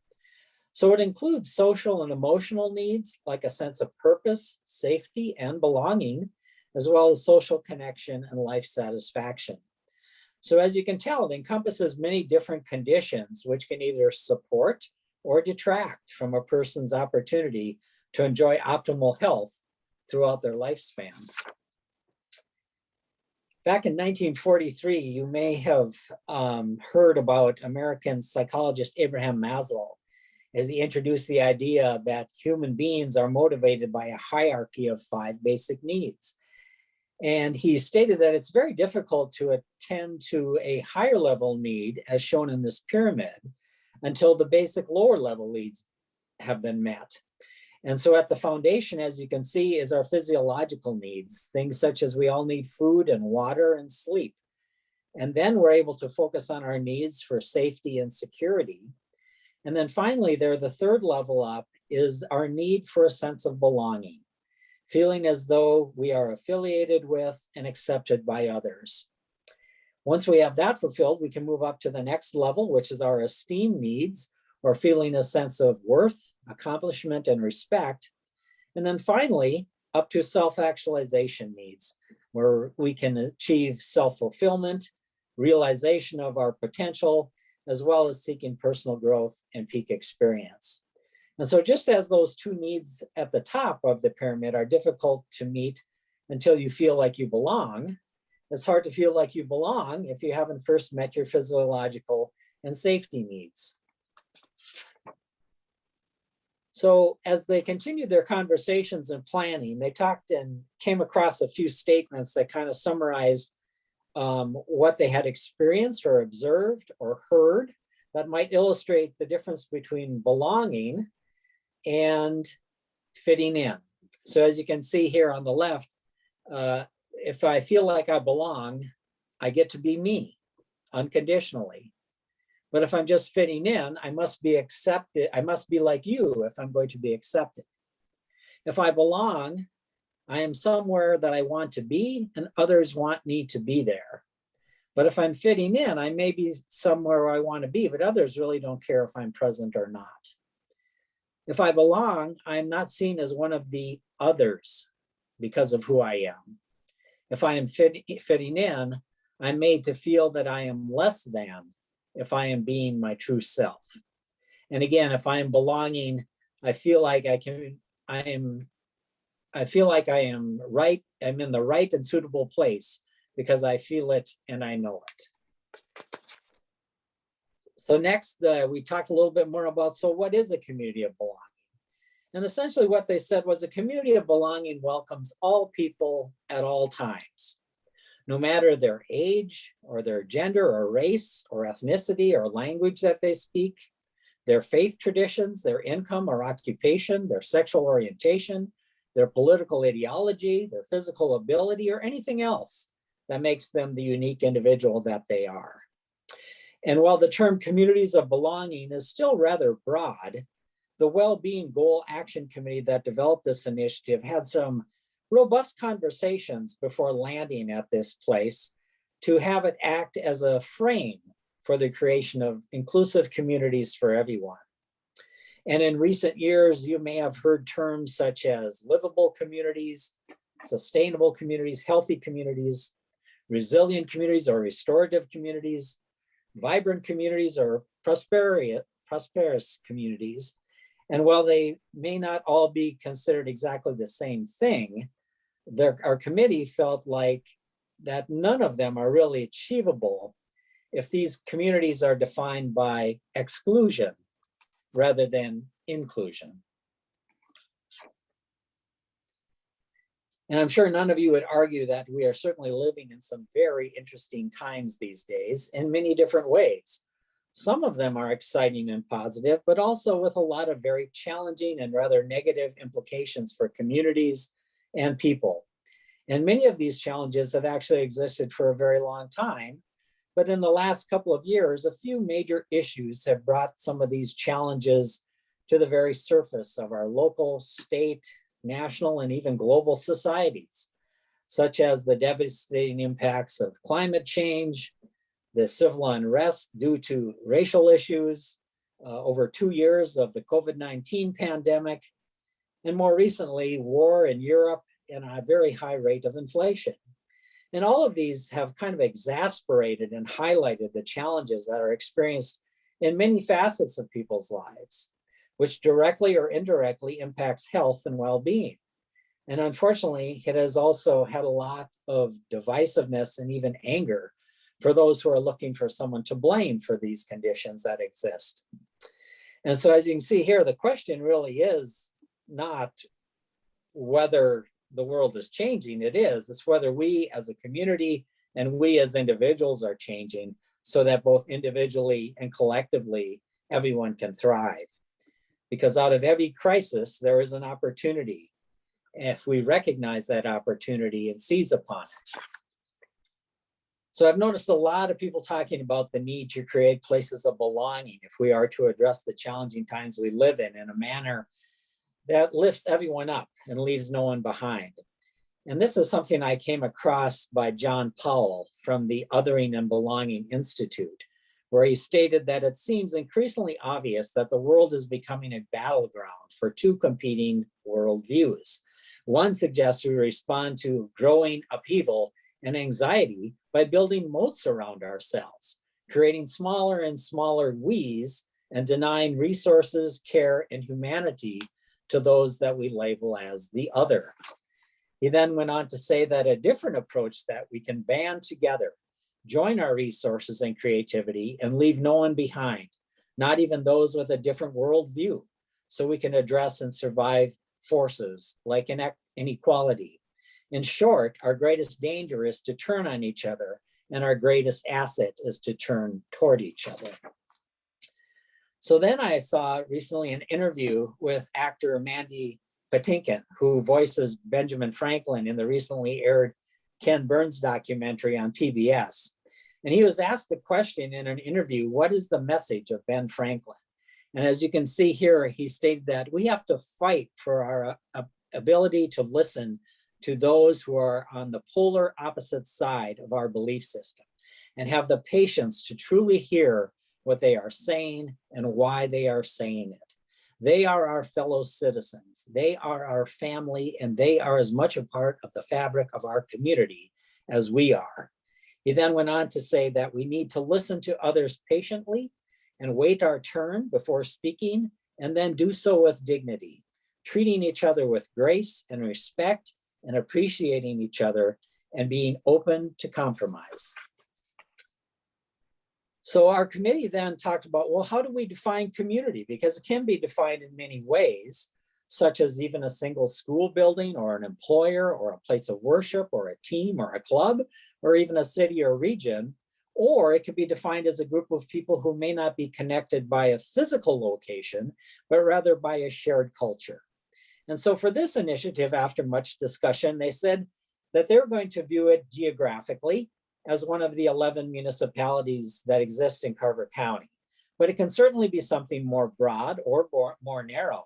So it includes social and emotional needs like a sense of purpose, safety, and belonging, as well as social connection and life satisfaction. So as you can tell, it encompasses many different conditions which can either support or detract from a person's opportunity to enjoy optimal health throughout their lifespan. Back in 1943, you may have heard about American psychologist Abraham Maslow, as he introduced the idea that human beings are motivated by a hierarchy of 5 basic needs. And he stated that it's very difficult to attend to a higher level need, as shown in this pyramid, until the basic lower level needs have been met. And so at the foundation, as you can see, is our physiological needs, things such as we all need food and water and sleep. And then we're able to focus on our needs for safety and security. And then finally, there, the third level up is our need for a sense of belonging, feeling as though we are affiliated with and accepted by others. Once we have that fulfilled, we can move up to the next level, which is our esteem needs, or feeling a sense of worth, accomplishment, and respect. And then finally, up to self-actualization needs, where we can achieve self-fulfillment, realization of our potential, as well as seeking personal growth and peak experience. And so just as those 2 needs at the top of the pyramid are difficult to meet until you feel like you belong, it's hard to feel like you belong if you haven't first met your physiological and safety needs. So as they continued their conversations and planning, they talked and came across a few statements that kind of summarized what they had experienced or observed or heard that might illustrate the difference between belonging and fitting in. So as you can see here on the left, if I feel like I belong, I get to be me unconditionally. But if I'm just fitting in, I must be accepted. I must be like you if I'm going to be accepted. If I belong, I am somewhere that I want to be and others want me to be there. But if I'm fitting in, I may be somewhere I want to be, but others really don't care if I'm present or not. If I belong, I'm not seen as one of the others because of who I am. If I am fitting in, I'm made to feel that I am less than if I am being my true self. And again, if I am belonging, I feel like I am right. I'm in the right and suitable place because I feel it and I know it. So next, we talked a little bit more about, so what is a community of belonging? And essentially what they said was a community of belonging welcomes all people at all times, no matter their age or their gender or race or ethnicity or language that they speak, their faith traditions, their income or occupation, their sexual orientation, their political ideology, their physical ability, or anything else that makes them the unique individual that they are. And while the term communities of belonging is still rather broad, the Well-Being Goal Action Committee that developed this initiative had some robust conversations before landing at this place to have it act as a frame for the creation of inclusive communities for everyone. And in recent years, you may have heard terms such as livable communities, sustainable communities, healthy communities, resilient communities or restorative communities, vibrant communities or prosperous communities. And while they may not all be considered exactly the same thing, our committee felt like that none of them are really achievable if these communities are defined by exclusion rather than inclusion. And I'm sure none of you would argue that we are certainly living in some very interesting times these days in many different ways. Some of them are exciting and positive, but also with a lot of very challenging and rather negative implications for communities and people. And many of these challenges have actually existed for a very long time. But in the last couple of years, a few major issues have brought some of these challenges to the very surface of our local, state, national, and even global societies, such as the devastating impacts of climate change, the civil unrest due to racial issues, over 2 years of the COVID-19 pandemic, and more recently, war in Europe and a very high rate of inflation. And all of these have kind of exasperated and highlighted the challenges that are experienced in many facets of people's lives, which directly or indirectly impacts health and well-being. And unfortunately, it has also had a lot of divisiveness and even anger for those who are looking for someone to blame for these conditions that exist. And so as you can see here, the question really is not whether the world is changing, it's whether we as a community and we as individuals are changing so that both individually and collectively, everyone can thrive. Because out of every crisis, there is an opportunity if we recognize that opportunity and seize upon it. So I've noticed a lot of people talking about the need to create places of belonging if we are to address the challenging times we live in a manner that lifts everyone up and leaves no one behind. And this is something I came across by John Powell from the Othering and Belonging Institute, where he stated that it seems increasingly obvious that the world is becoming a battleground for two competing worldviews. One suggests we respond to growing upheaval and anxiety by building moats around ourselves, creating smaller and smaller we's and denying resources, care, and humanity to those that we label as the other. He then went on to say that a different approach that we can band together, join our resources and creativity, and leave no one behind, not even those with a different worldview, so we can address and survive forces like inequality. In short, our greatest danger is to turn on each other, and our greatest asset is to turn toward each other. So then I saw recently an interview with actor Mandy Patinkin, who voices Benjamin Franklin in the recently aired Ken Burns documentary on PBS. And he was asked the question in an interview, what is the message of Ben Franklin? And as you can see here, he stated that we have to fight for our ability to listen to those who are on the polar opposite side of our belief system and have the patience to truly hear what they are saying and why they are saying it. They are our fellow citizens. They are our family, and they are as much a part of the fabric of our community as we are. He then went on to say that we need to listen to others patiently and wait our turn before speaking, and then do so with dignity, treating each other with grace and respect and appreciating each other and being open to compromise. So our committee then talked about, well, how do we define community? Because it can be defined in many ways, such as even a single school building or an employer or a place of worship or a team or a club or even a city or region. Or it could be defined as a group of people who may not be connected by a physical location, but rather by a shared culture. And so for this initiative, after much discussion, they said that they're going to view it geographically as one of the 11 municipalities that exist in Carver County. But it can certainly be something more broad or more narrow.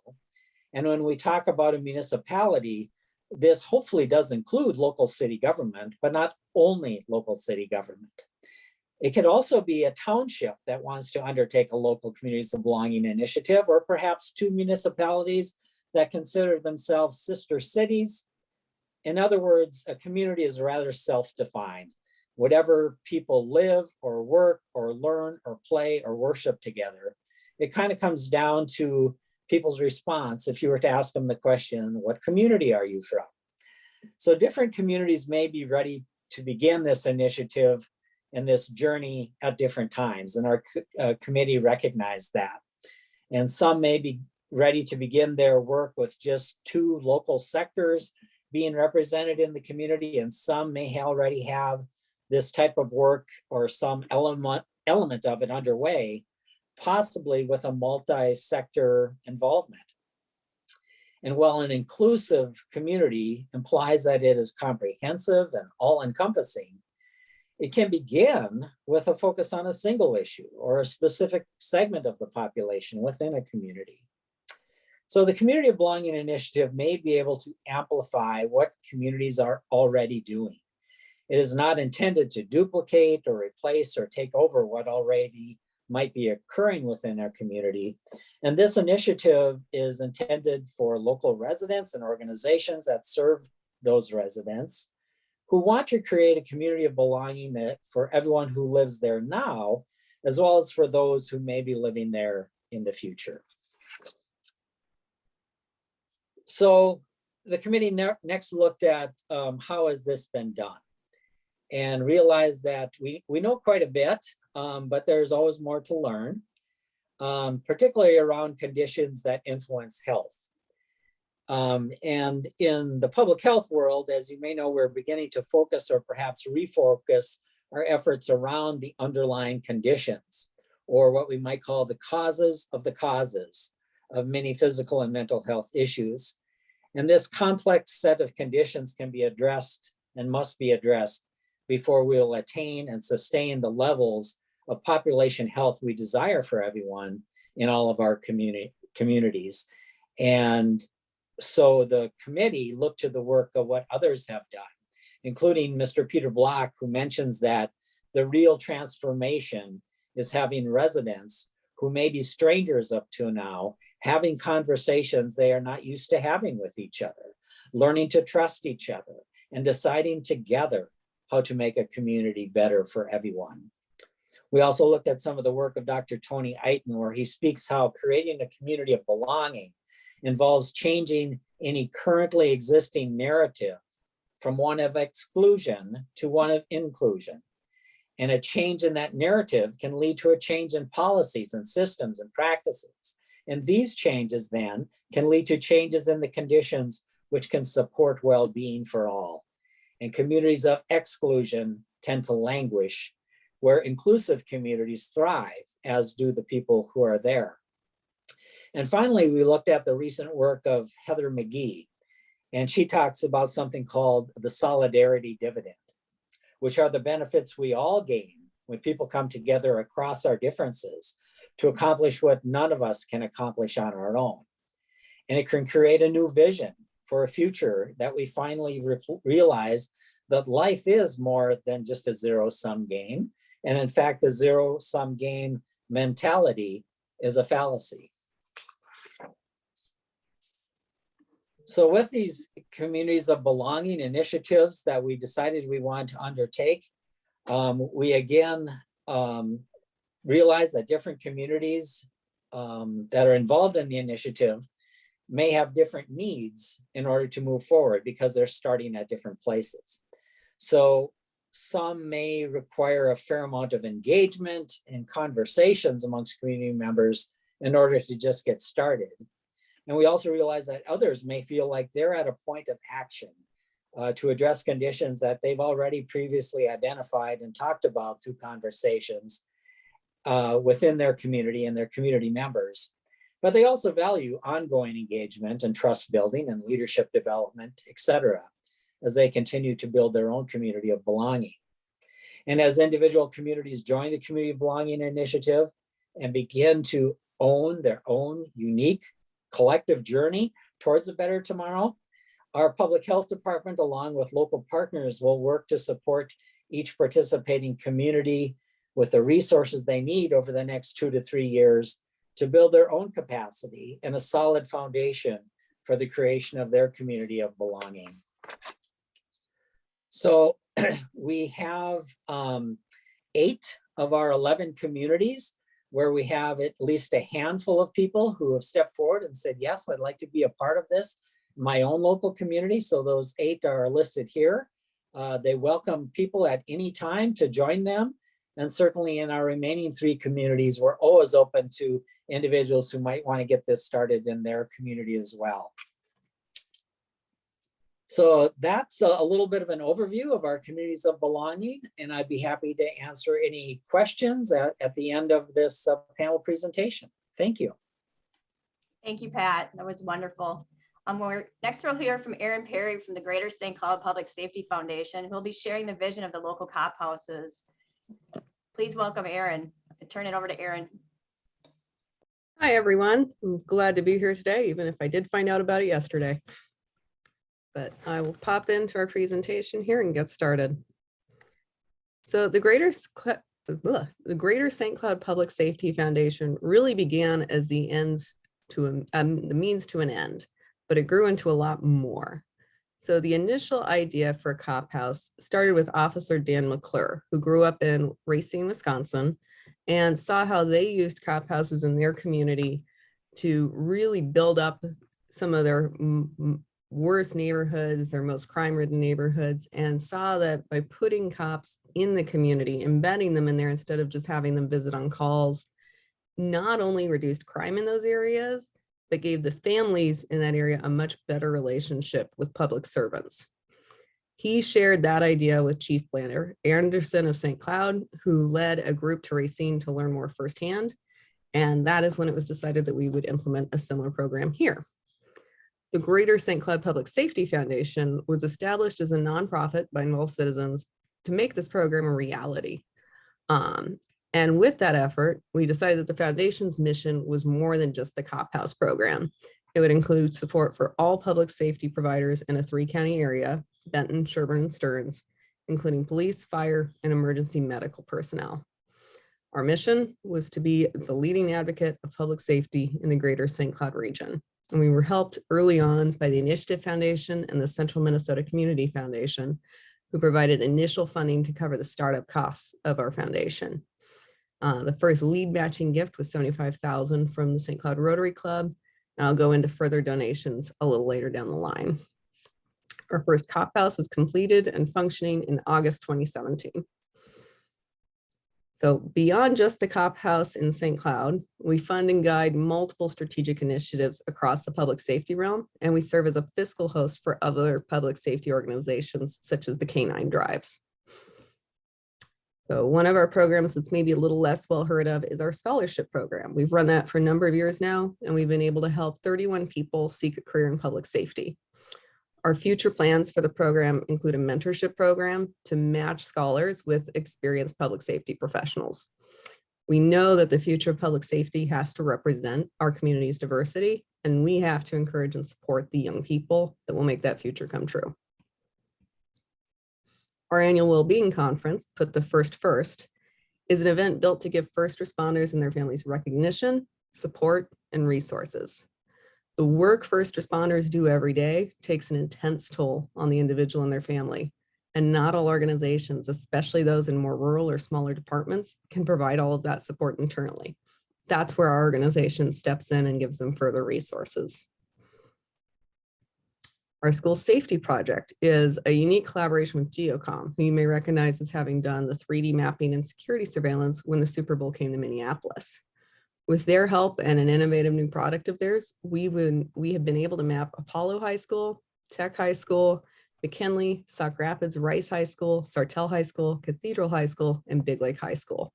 And when we talk about a municipality, this hopefully does include local city government, but not only local city government. It could also be a township that wants to undertake a local communities of belonging initiative, or perhaps two municipalities that consider themselves sister cities. In other words, a community is rather self-defined. Whatever people live or work or learn or play or worship together, it kind of comes down to people's response. If you were to ask them the question, what community are you from? So different communities may be ready to begin this initiative and this journey at different times. And our committee recognized that. And some may be ready to begin their work with just two local sectors being represented in the community. And some may already have this type of work or some element of it underway, possibly with a multi-sector involvement. And while an inclusive community implies that it is comprehensive and all-encompassing, it can begin with a focus on a single issue or a specific segment of the population within a community. So the Community of Belonging Initiative may be able to amplify what communities are already doing. It is not intended to duplicate or replace or take over what already might be occurring within our community. And this initiative is intended for local residents and organizations that serve those residents who want to create a community of belonging that for everyone who lives there now, as well as for those who may be living there in the future. So the committee next looked at how has this been done, and realized that we know quite a bit, but there's always more to learn, particularly around conditions that influence health. And in the public health world, as you may know, we're beginning to focus or perhaps refocus our efforts around the underlying conditions, or what we might call the causes of many physical and mental health issues. And this complex set of conditions can be addressed and must be addressed before we will attain and sustain the levels of population health we desire for everyone in all of our communities. And so the committee looked to the work of what others have done, including Mr. Peter Block, who mentions that the real transformation is having residents who may be strangers up to now, having conversations they are not used to having with each other, learning to trust each other, and deciding together how to make a community better for everyone. We also looked at some of the work of Dr. Tony Eiten, where he speaks how creating a community of belonging involves changing any currently existing narrative from one of exclusion to one of inclusion. And a change in that narrative can lead to a change in policies and systems and practices. And these changes then can lead to changes in the conditions which can support well-being for all. And communities of exclusion tend to languish, where inclusive communities thrive, as do the people who are there. And finally, we looked at the recent work of Heather McGee, and she talks about something called the solidarity dividend. which are the benefits we all gain when people come together across our differences to accomplish what none of us can accomplish on our own. And it can create a new vision for a future that we finally realize that life is more than just a zero-sum game. And in fact, the zero-sum game mentality is a fallacy. So with these communities of belonging initiatives that we decided we want to undertake, we again realize that different communities that are involved in the initiative may have different needs in order to move forward because they're starting at different places. So some may require a fair amount of engagement and conversations amongst community members in order to just get started. And we also realize that others may feel like they're at a point of action to address conditions that they've already previously identified and talked about through conversations within their community and their community members. But they also value ongoing engagement and trust building and leadership development, et cetera, as they continue to build their own community of belonging. And as individual communities join the Community of Belonging Initiative and begin to own their own unique collective journey towards a better tomorrow, our public health department, along with local partners, will work to support each participating community with the resources they need over the next 2 to 3 years to build their own capacity and a solid foundation for the creation of their community of belonging. So we have 8 of our 11 communities where we have at least a handful of people who have stepped forward and said, yes, I'd like to be a part of this, my own local community. So those 8 are listed here. They welcome people at any time to join them. And certainly in our remaining 3 communities, we're always open to individuals who might want to get this started in their community as well. So that's a little bit of an overview of our communities of belonging, and I'd be happy to answer any questions at the end of this panel presentation. Thank you. Thank you, Pat. That was wonderful. Next we'll hear from Aaron Perry from the Greater St. Cloud Public Safety Foundation, who will be sharing the vision of the local cop houses. Please welcome Aaron. I turn it over to Aaron. Hi, everyone. I'm glad to be here today, even if I did find out about it yesterday. But I will pop into our presentation here and get started. So the Greater St. Cloud Public Safety Foundation really began as the means to an end, but it grew into a lot more. So the initial idea for a cop house started with Officer Dan McClure, who grew up in Racine, Wisconsin, and saw how they used cop houses in their community to really build up some of their worst neighborhoods, their most crime-ridden neighborhoods, and saw that by putting cops in the community, embedding them in there instead of just having them visit on calls, not only reduced crime in those areas, but gave the families in that area a much better relationship with public servants. He shared that idea with Chief Blander Anderson of St. Cloud, who led a group to Racine to learn more firsthand. And that is when it was decided that we would implement a similar program here. The Greater St. Cloud Public Safety Foundation was established as a nonprofit by involved citizens to make this program a reality. And with that effort, we decided that the foundation's mission was more than just the cop house program. It would include support for all public safety providers in a 3-county area, Benton, Sherburne, and Stearns, including police, fire, and emergency medical personnel. Our mission was to be the leading advocate of public safety in the Greater St. Cloud region. And we were helped early on by the Initiative Foundation and the Central Minnesota Community Foundation, who provided initial funding to cover the startup costs of our foundation. The first lead matching gift was $75,000 from the St. Cloud Rotary Club, and I'll go into further donations a little later down the line. Our first cop house was completed and functioning in August 2017. So beyond just the cop house in St. Cloud, we fund and guide multiple strategic initiatives across the public safety realm, and we serve as a fiscal host for other public safety organizations such as the Canine Drives. So one of our programs that's maybe a little less well heard of is our scholarship program. We've run that for a number of years now, and we've been able to help 31 people seek a career in public safety. Our future plans for the program include a mentorship program to match scholars with experienced public safety professionals. We know that the future of public safety has to represent our community's diversity, and we have to encourage and support the young people that will make that future come true. Our annual Wellbeing Conference, Put the First First, is an event built to give first responders and their families recognition, support, and resources. The work first responders do every day takes an intense toll on the individual and their family, and not all organizations, especially those in more rural or smaller departments, can provide all of that support internally. That's where our organization steps in and gives them further resources. Our school safety project is a unique collaboration with GeoCom, who you may recognize as having done the 3D mapping and security surveillance when the Super Bowl came to Minneapolis. With their help and an innovative new product of theirs, we have been able to map Apollo High School, Tech High School, McKinley, Sauk Rapids, Rice High School, Sartell High School, Cathedral High School, and Big Lake High School.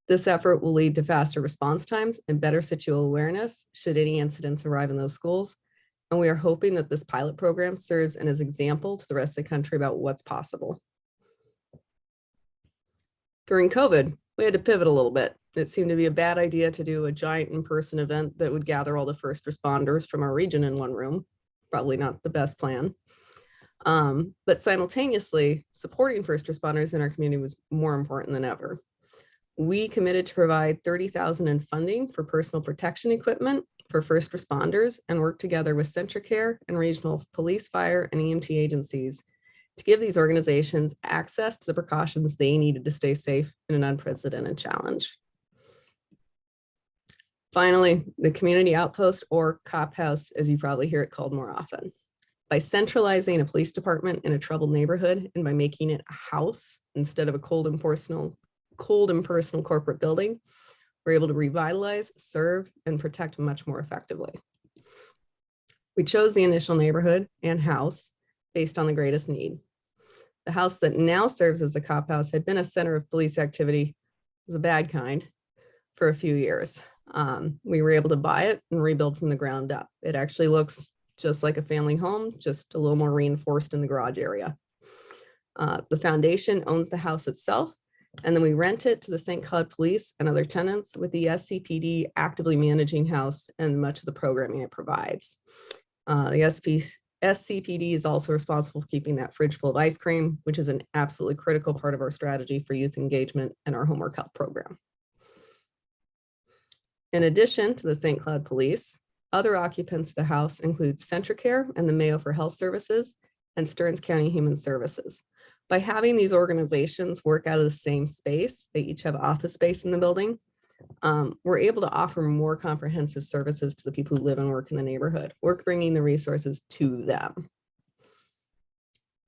This effort will lead to faster response times and better situational awareness should any incidents arrive in those schools. And we are hoping that this pilot program serves as an example to the rest of the country about what's possible. During COVID, we had to pivot a little bit. It seemed to be a bad idea to do a giant in-person event that would gather all the first responders from our region in one room. Probably not the best plan. But simultaneously, supporting first responders in our community was more important than ever. We committed to provide $30,000 in funding for personal protection equipment for first responders and work together with Centricare and regional police, fire, and EMT agencies to give these organizations access to the precautions they needed to stay safe in an unprecedented challenge. Finally, the Community Outpost, or COP House, as you probably hear it called more often. By centralizing a police department in a troubled neighborhood and by making it a house instead of a cold and personal corporate building, we're able to revitalize, serve, and protect much more effectively. We chose the initial neighborhood and house based on the greatest need. The house that now serves as the COP House had been a center of police activity, it was a bad kind, for a few years. We were able to buy it and rebuild from the ground up. It actually looks just like a family home, just a little more reinforced in the garage area. The foundation owns the house itself, and then we rent it to the St. Cloud Police and other tenants, with the SCPD actively managing house and much of the programming it provides. The SCPD is also responsible for keeping that fridge full of ice cream, which is an absolutely critical part of our strategy for youth engagement and our homework help program. In addition to the St. Cloud Police, other occupants of the house include Centricare and the Mayo for Health Services and Stearns County Human Services. By having these organizations work out of the same space, they each have office space in the building, we're able to offer more comprehensive services to the people who live and work in the neighborhood. We're bringing the resources to them.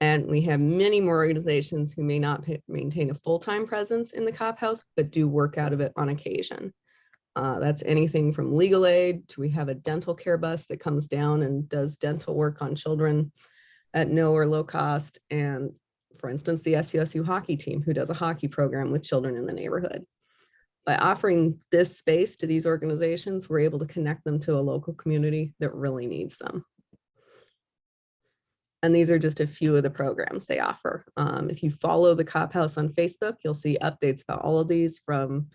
And we have many more organizations who may not maintain a full-time presence in the COP House, but do work out of it on occasion. That's anything from legal aid to we have a dental care bus that comes down and does dental work on children at no or low cost. And for instance, the SUSU hockey team who does a hockey program with children in the neighborhood. By offering this space to these organizations, we're able to connect them to a local community that really needs them. And these are just a few of the programs they offer. If you follow the COP House on Facebook, you'll see updates about all of these, from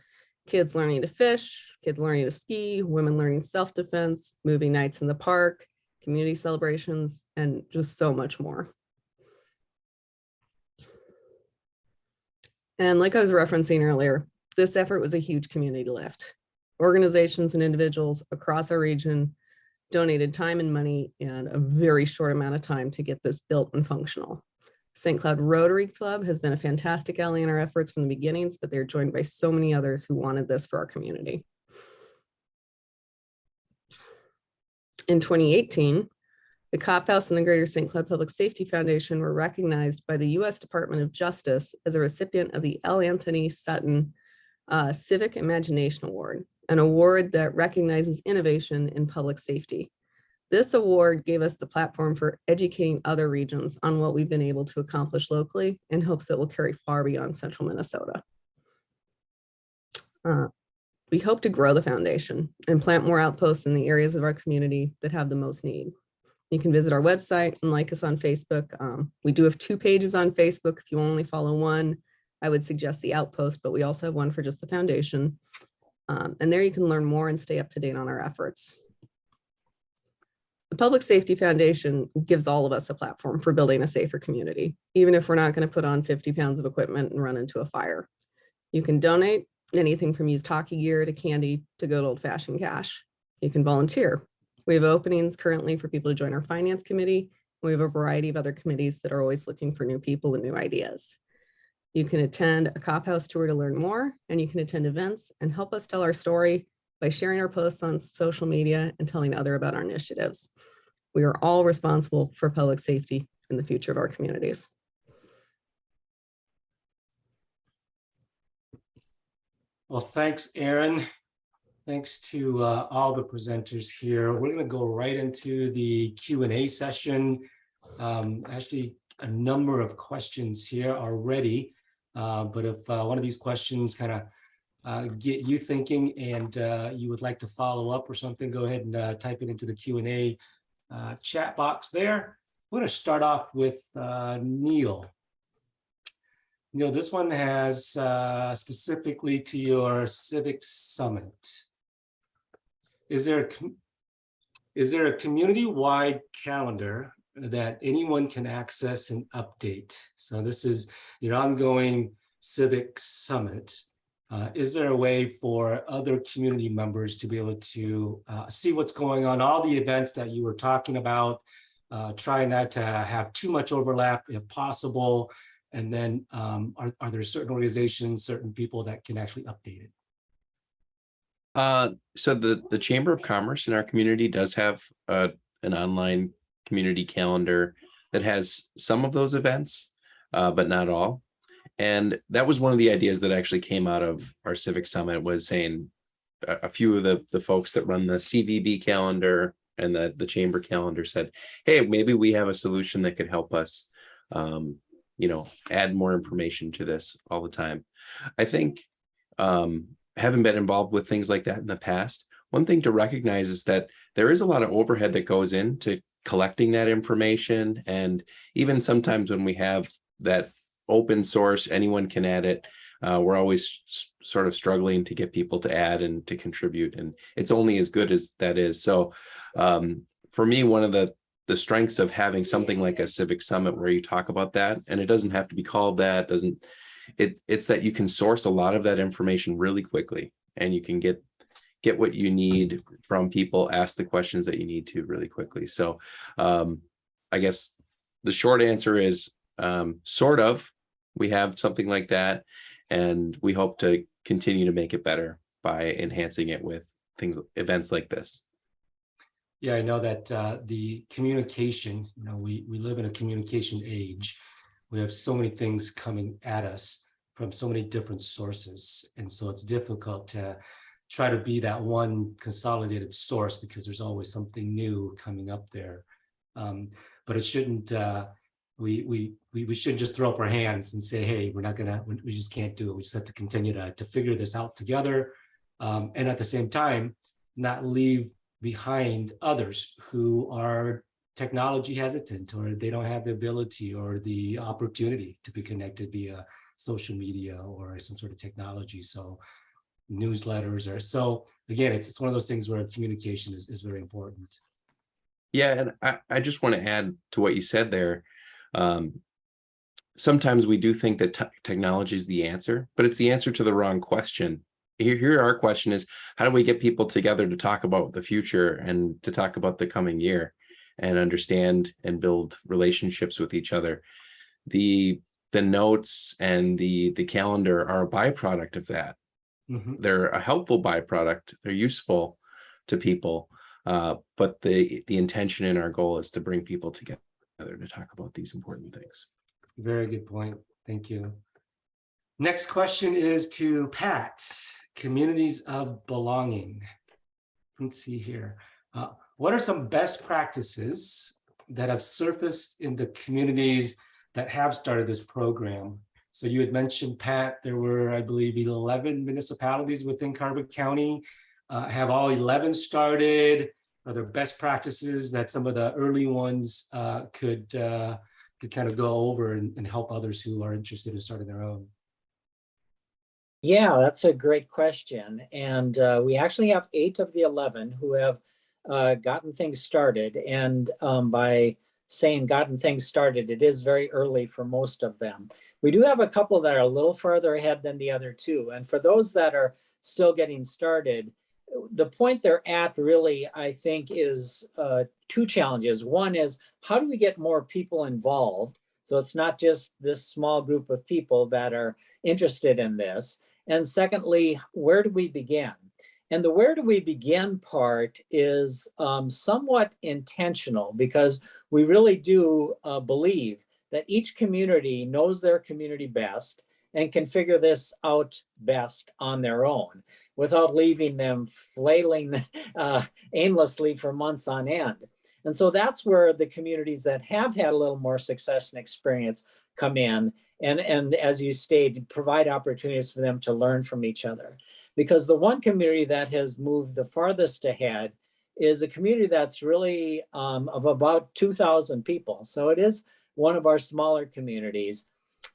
kids learning to fish, kids learning to ski, women learning self-defense, movie nights in the park, community celebrations, and just so much more. And like I was referencing earlier, this effort was a huge community lift. Organizations and individuals across our region donated time and money in a very short amount of time to get this built and functional. St. Cloud Rotary Club has been a fantastic ally in our efforts from the beginnings, but they're joined by so many others who wanted this for our community. In 2018, the COP House and the Greater St. Cloud Public Safety Foundation were recognized by the U.S. Department of Justice as a recipient of the L. Anthony Sutton Civic Imagination Award, an award that recognizes innovation in public safety. This award gave us the platform for educating other regions on what we've been able to accomplish locally, in hopes that will carry far beyond central Minnesota. We hope to grow the foundation and plant more outposts in the areas of our community that have the most need. You can visit our website and like us on Facebook. We do have 2 pages on Facebook. If you only follow one, I would suggest the Outpost, but we also have one for just the foundation. And there you can learn more and stay up to date on our efforts. The Public Safety Foundation gives all of us a platform for building a safer community, even if we're not going to put on 50 pounds of equipment and run into a fire. You can donate anything from used hockey gear to candy to good old-fashioned cash. You can volunteer. We have openings currently for people to join our finance committee. We have a variety of other committees that are always looking for new people and new ideas. You can attend a cop house tour to learn more, and you can attend events and help us tell our story by sharing our posts on social media and telling others about our initiatives. We are all responsible for public safety in the future of our communities. Well, thanks, Erin. Thanks to all the presenters here. We're going to go right into the Q&A session. Actually, a number of questions here already, but if one of these questions kind of get you thinking and you would like to follow up or something, go ahead and type it into the Q&A chat box there. We're going to start off with Neil. Neil, this one has specifically to your Civic Summit. Is there a community-wide calendar that anyone can access and update? So this is your ongoing Civic Summit. Is there a way for other community members to be able to see what's going on, all the events that you were talking about, try not to have too much overlap if possible, and then are there certain organizations, certain people that can actually update it? So the Chamber of Commerce in our community does have an online community calendar that has some of those events, but not all. And that was one of the ideas that actually came out of our Civic Summit, was saying a few of the folks that run the CVB calendar and the Chamber calendar said, hey, maybe we have a solution that could help us, add more information to this all the time. I think having been involved with things like that in the past, one thing to recognize is that there is a lot of overhead that goes into collecting that information. And even sometimes when we have that open source, anyone can add it, we're always sort of struggling to get people to add and to contribute. And it's only as good as that is. So for me, one of the strengths of having something like a Civic Summit where you talk about that, and it doesn't have to be called that, it's that you can source a lot of that information really quickly, and you can get what you need from people, ask the questions that you need to really quickly. So I guess the short answer is sort of, we have something like that, and we hope to continue to make it better by enhancing it with events like this. Yeah, I know that the communication, we live in a communication age. We have so many things coming at us from so many different sources. And so it's difficult to try to be that one consolidated source because there's always something new coming up there. But it shouldn't, we shouldn't just throw up our hands and say, hey, we just can't do it. We just have to continue to figure this out together. And at the same time, not leave behind others who are technology hesitant, or they don't have the ability or the opportunity to be connected via social media or some sort of technology. So newsletters so again, it's one of those things where communication is very important. Yeah, and I just want to add to what you said there. Sometimes we do think that technology is the answer, but it's the answer to the wrong question. Here our question is, how do we get people together to talk about the future and to talk about the coming year and understand and build relationships with each other? The notes and the calendar are a byproduct of that. Mm-hmm. They're a helpful byproduct. They're useful to people, but the intention and our goal is to bring people together to talk about these important things. Very good point. Thank you. Next question is to Pat. Communities of belonging. Let's see here. What are some best practices that have surfaced in the communities that have started this program? So you had mentioned, Pat, there were, I believe, 11 municipalities within Carbon County. Have all 11 started? Are there best practices that some of the early ones could kind of go over and help others who are interested in starting their own? Yeah, that's a great question. And we actually have 8 of the 11 who have gotten things started. And by saying gotten things started, it is very early for most of them. We do have a couple that are a little further ahead than the other 2. And for those that are still getting started, the point they're at really, I think, is 2 challenges. One is, how do we get more people involved? So it's not just this small group of people that are interested in this. And secondly, where do we begin? And the where do we begin part is somewhat intentional, because we really do believe that each community knows their community best and can figure this out best on their own without leaving them flailing aimlessly for months on end. And so that's where the communities that have had a little more success and experience come in. And as you stated, provide opportunities for them to learn from each other. Because the one community that has moved the farthest ahead is a community that's really of about 2,000 people. So it is one of our smaller communities.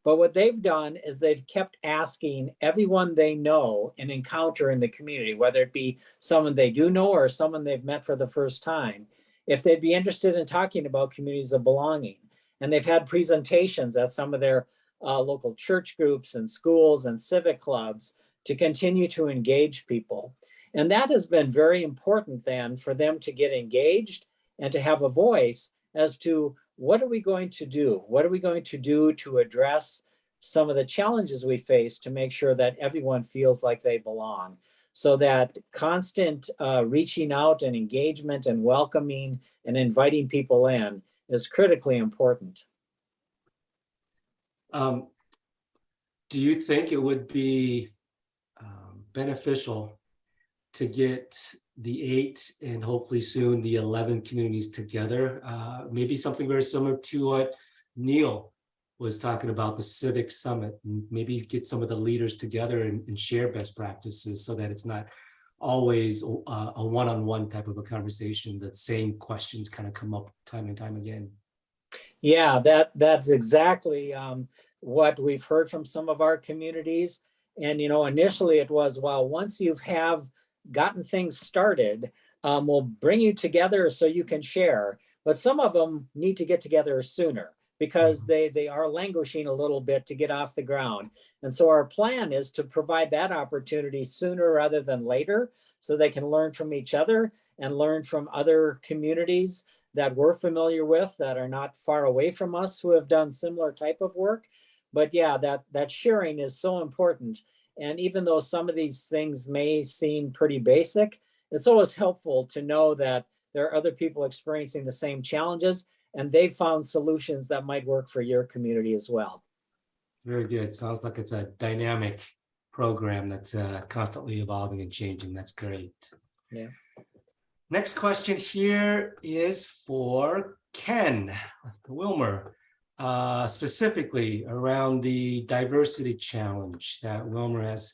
But what they've done is they've kept asking everyone they know and encounter in the community, whether it be someone they do know or someone they've met for the first time, if they'd be interested in talking about communities of belonging. And they've had presentations at some of their local church groups and schools and civic clubs to continue to engage people. And that has been very important then for them to get engaged and to have a voice as to what are we going to do? What are we going to do to address some of the challenges we face to make sure that everyone feels like they belong? So that constant reaching out and engagement and welcoming and inviting people in is critically important. Do you think it would be beneficial to get the 8 and hopefully soon the 11 communities together? Maybe something very similar to what Neil was talking about, the Civic Summit, and maybe get some of the leaders together and share best practices so that it's not always a one-on-one type of a conversation. The same questions kind of come up time and time again. Yeah, that's exactly what we've heard from some of our communities. And, initially it was, well, once you have gotten things started, we'll bring you together so you can share. But some of them need to get together sooner because they are languishing a little bit to get off the ground. And so our plan is to provide that opportunity sooner rather than later so they can learn from each other and learn from other communities that we're familiar with that are not far away from us who have done similar type of work. But yeah, that sharing is so important. And even though some of these things may seem pretty basic, it's always helpful to know that there are other people experiencing the same challenges and they've found solutions that might work for your community as well. Very good. Sounds like it's a dynamic program that's constantly evolving and changing. That's great. Yeah. Next question here is for Ken Willmar, specifically around the diversity challenge that Willmar has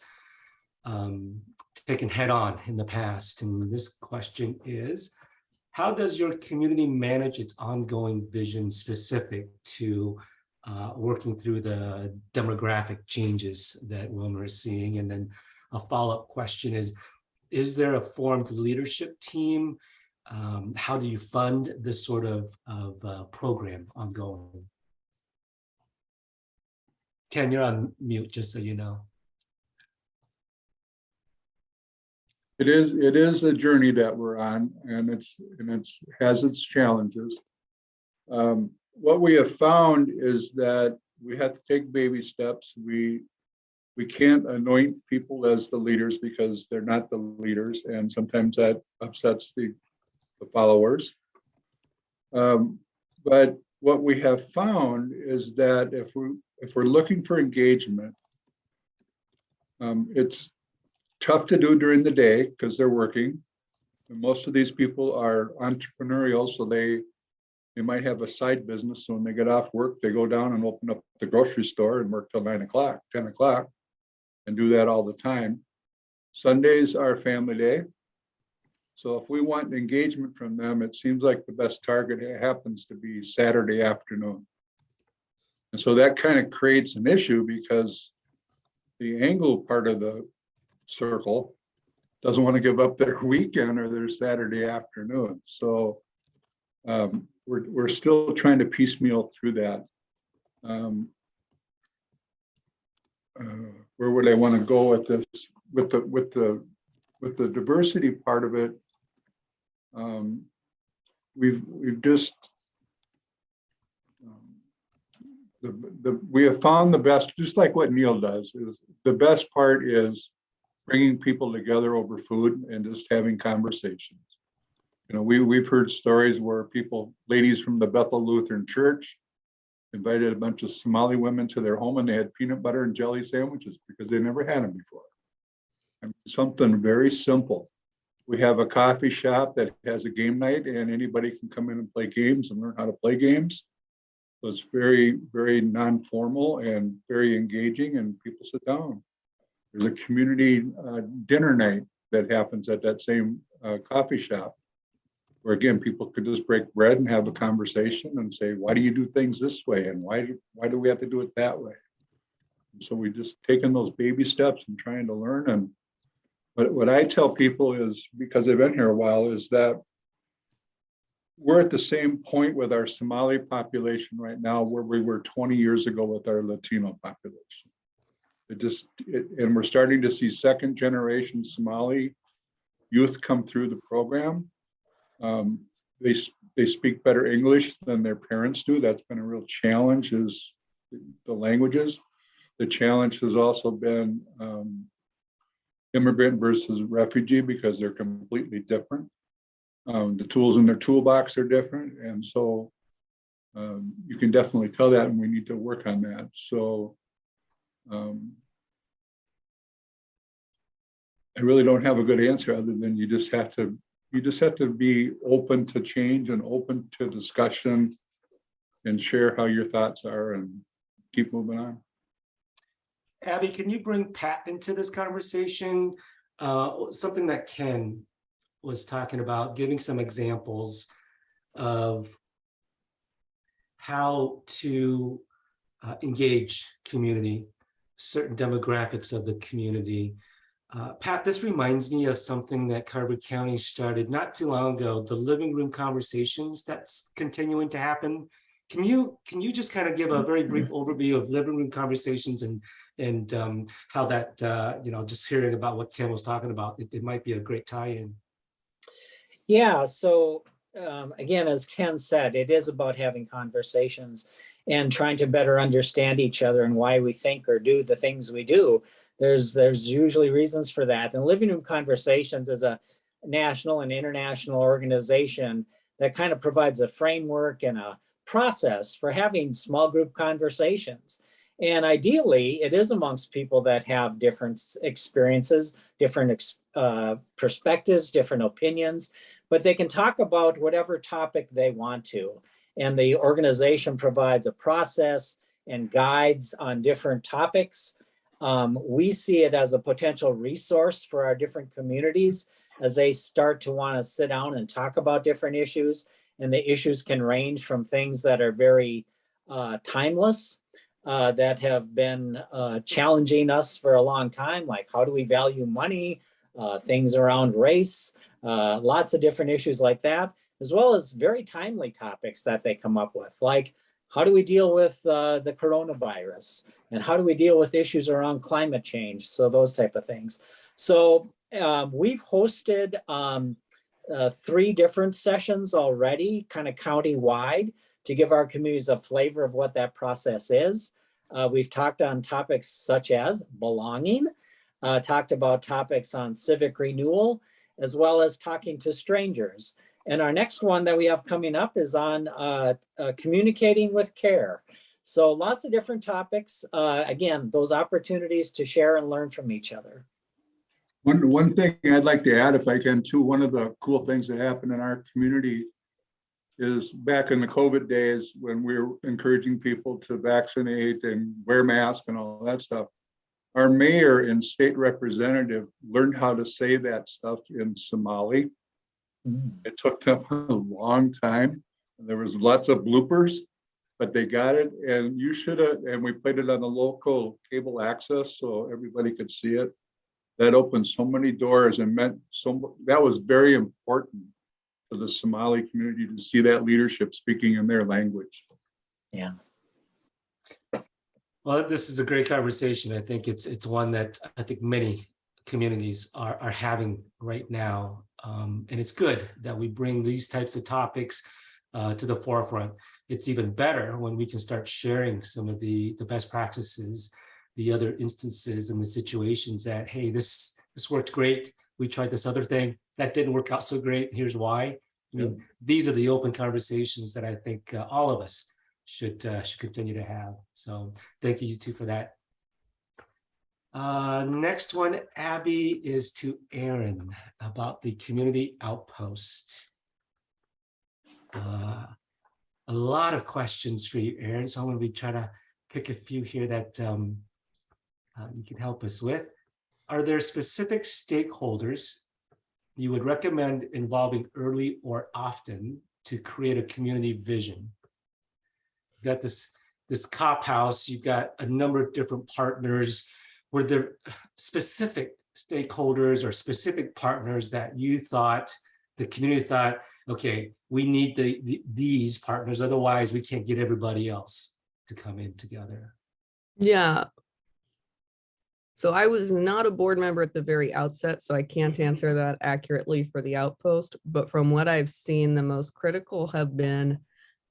taken head on in the past. And this question is, how does your community manage its ongoing vision specific to working through the demographic changes that Willmar is seeing? And then a follow-up question is there a formed leadership team? How do you fund this sort of program ongoing? Ken, you're on mute, just so you know. It is a journey that we're on, and it has its challenges. What we have found is that we have to take baby steps. We can't anoint people as the leaders because they're not the leaders, and sometimes that upsets the followers. But what we have found is that if we're looking for engagement, it's tough to do during the day because they're working. And most of these people are entrepreneurial, so they might have a side business. So when they get off work, they go down and open up the grocery store and work till 9 o'clock, 10 o'clock, and do that all the time. Sundays are family day. So if we want engagement from them, it seems like the best target happens to be Saturday afternoon. And so that kind of creates an issue because the Anglo part of the circle doesn't want to give up their weekend or their Saturday afternoon. So we're still trying to piecemeal through that. Where would I want to go with this? With the diversity part of it, we've just we have found the best, just like what Neil does, is the best part is bringing people together over food and just having conversations. You know, we've heard stories where ladies from the Bethel Lutheran Church invited a bunch of Somali women to their home and they had peanut butter and jelly sandwiches because they never had them before. I mean, something very simple. We have a coffee shop that has a game night and anybody can come in and play games and learn how to play games. So it's very, very non-formal and very engaging and people sit down. There's a community dinner night that happens at that same coffee shop, where again, people could just break bread and have a conversation and say, why do you do things this way? And why do we have to do it that way? And so we just taking those baby steps and trying to learn. And what I tell people is, because they've been here a while, is that we're at the same point with our Somali population right now where we were 20 years ago with our Latino population. And we're starting to see second generation Somali youth come through the program. They speak better English than their parents do. That's been a real challenge, is the languages. The challenge has also been immigrant versus refugee, because they're completely different. The tools in their toolbox are different. And so you can definitely tell that, and we need to work on that. So I really don't have a good answer other than you just have to be open to change and open to discussion and share how your thoughts are and keep moving on. Abby, can you bring Pat into this conversation? Something that Ken was talking about, giving some examples of how to engage community, certain demographics of the community. Pat, this reminds me of something that Carver County started not too long ago, the living room conversations that's continuing to happen. Can you just kind of give a very brief overview of living room conversations and how that, just hearing about what Ken was talking about, it might be a great tie-in. Yeah, so again, as Ken said, it is about having conversations and trying to better understand each other and why we think or do the things we do. There's usually reasons for that. And Living Room Conversations is a national and international organization that kind of provides a framework and a process for having small group conversations. And ideally, it is amongst people that have different experiences, different perspectives, different opinions, but they can talk about whatever topic they want to. And the organization provides a process and guides on different topics. We see it as a potential resource for our different communities as they start to want to sit down and talk about different issues. And the issues can range from things that are very timeless, that have been challenging us for a long time, like how do we value money, things around race, lots of different issues like that, as well as very timely topics that they come up with, like how do we deal with the coronavirus, and how do we deal with issues around climate change, so those type of things. So we've hosted 3 different sessions already, kind of county-wide, to give our communities a flavor of what that process is. We've talked on topics such as belonging, talked about topics on civic renewal, as well as talking to strangers. And our next one that we have coming up is on communicating with care. So lots of different topics. Again, those opportunities to share and learn from each other. One thing I'd like to add, if I can, too, one of the cool things that happened in our community is back in the COVID days when we were encouraging people to vaccinate and wear masks and all that stuff. Our mayor and state representative learned how to say that stuff in Somali. It took them a long time. There was lots of bloopers, but they got it. And you should have, and we played it on the local cable access so everybody could see it. That opened so many doors and meant so, that was very important to the Somali community to see that leadership speaking in their language. Yeah. Well, this is a great conversation. I think it's one that I think many communities are having right now. And it's good that we bring these types of topics to the forefront. It's even better when we can start sharing some of the best practices, the other instances and the situations that, hey, this worked great. We tried this other thing. That didn't work out so great. Here's why. I mean, these are the open conversations that I think all of us should continue to have. So thank you two for that. Next one, Abby, is to Aaron about the community outpost. A lot of questions for you, Aaron. So I'm going to be trying to pick a few here that you can help us with. Are there specific stakeholders you would recommend involving early or often to create a community vision? You've got this cop house, you've got a number of different partners. Were there specific stakeholders or specific partners that you thought, the community thought, okay, we need these partners, otherwise we can't get everybody else to come in together? Yeah. So I was not a board member at the very outset, so I can't answer that accurately for the outpost. But from what I've seen, the most critical have been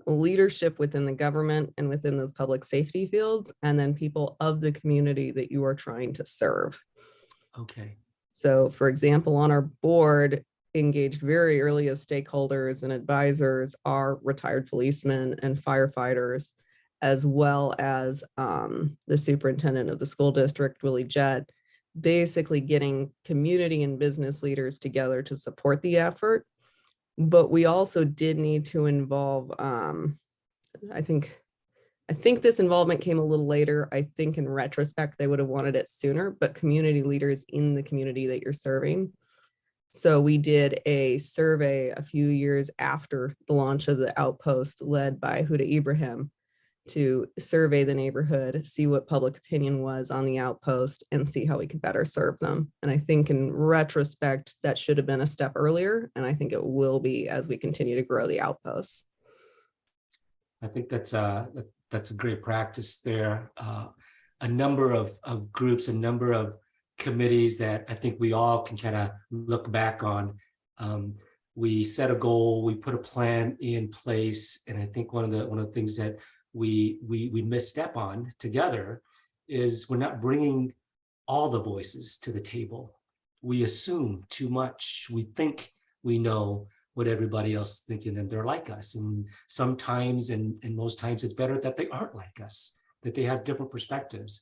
leadership within the government and within those public safety fields, and then people of the community that you are trying to serve. Okay. So for example, on our board, engaged very early as stakeholders and advisors are retired policemen and firefighters, as well as the superintendent of the school district, Willie Jett, basically getting community and business leaders together to support the effort. But we also did need to involve, I think this involvement came a little later. I think in retrospect, they would have wanted it sooner, but community leaders in the community that you're serving. So we did a survey a few years after the launch of the outpost led by Huda Ibrahim to survey the neighborhood, see what public opinion was on the outpost, and see how we could better serve them. And I think in retrospect, that should have been a step earlier, and I think it will be as we continue to grow the outposts. I think that's a great practice there. A number of groups, a number of committees that I think we all can kind of look back on. We set a goal, we put a plan in place, and I think one of the things that we misstep on together is we're not bringing all the voices to the table. We assume too much. We think we know what everybody else is thinking, and they're like us. And sometimes, and most times, it's better that they aren't like us, that they have different perspectives.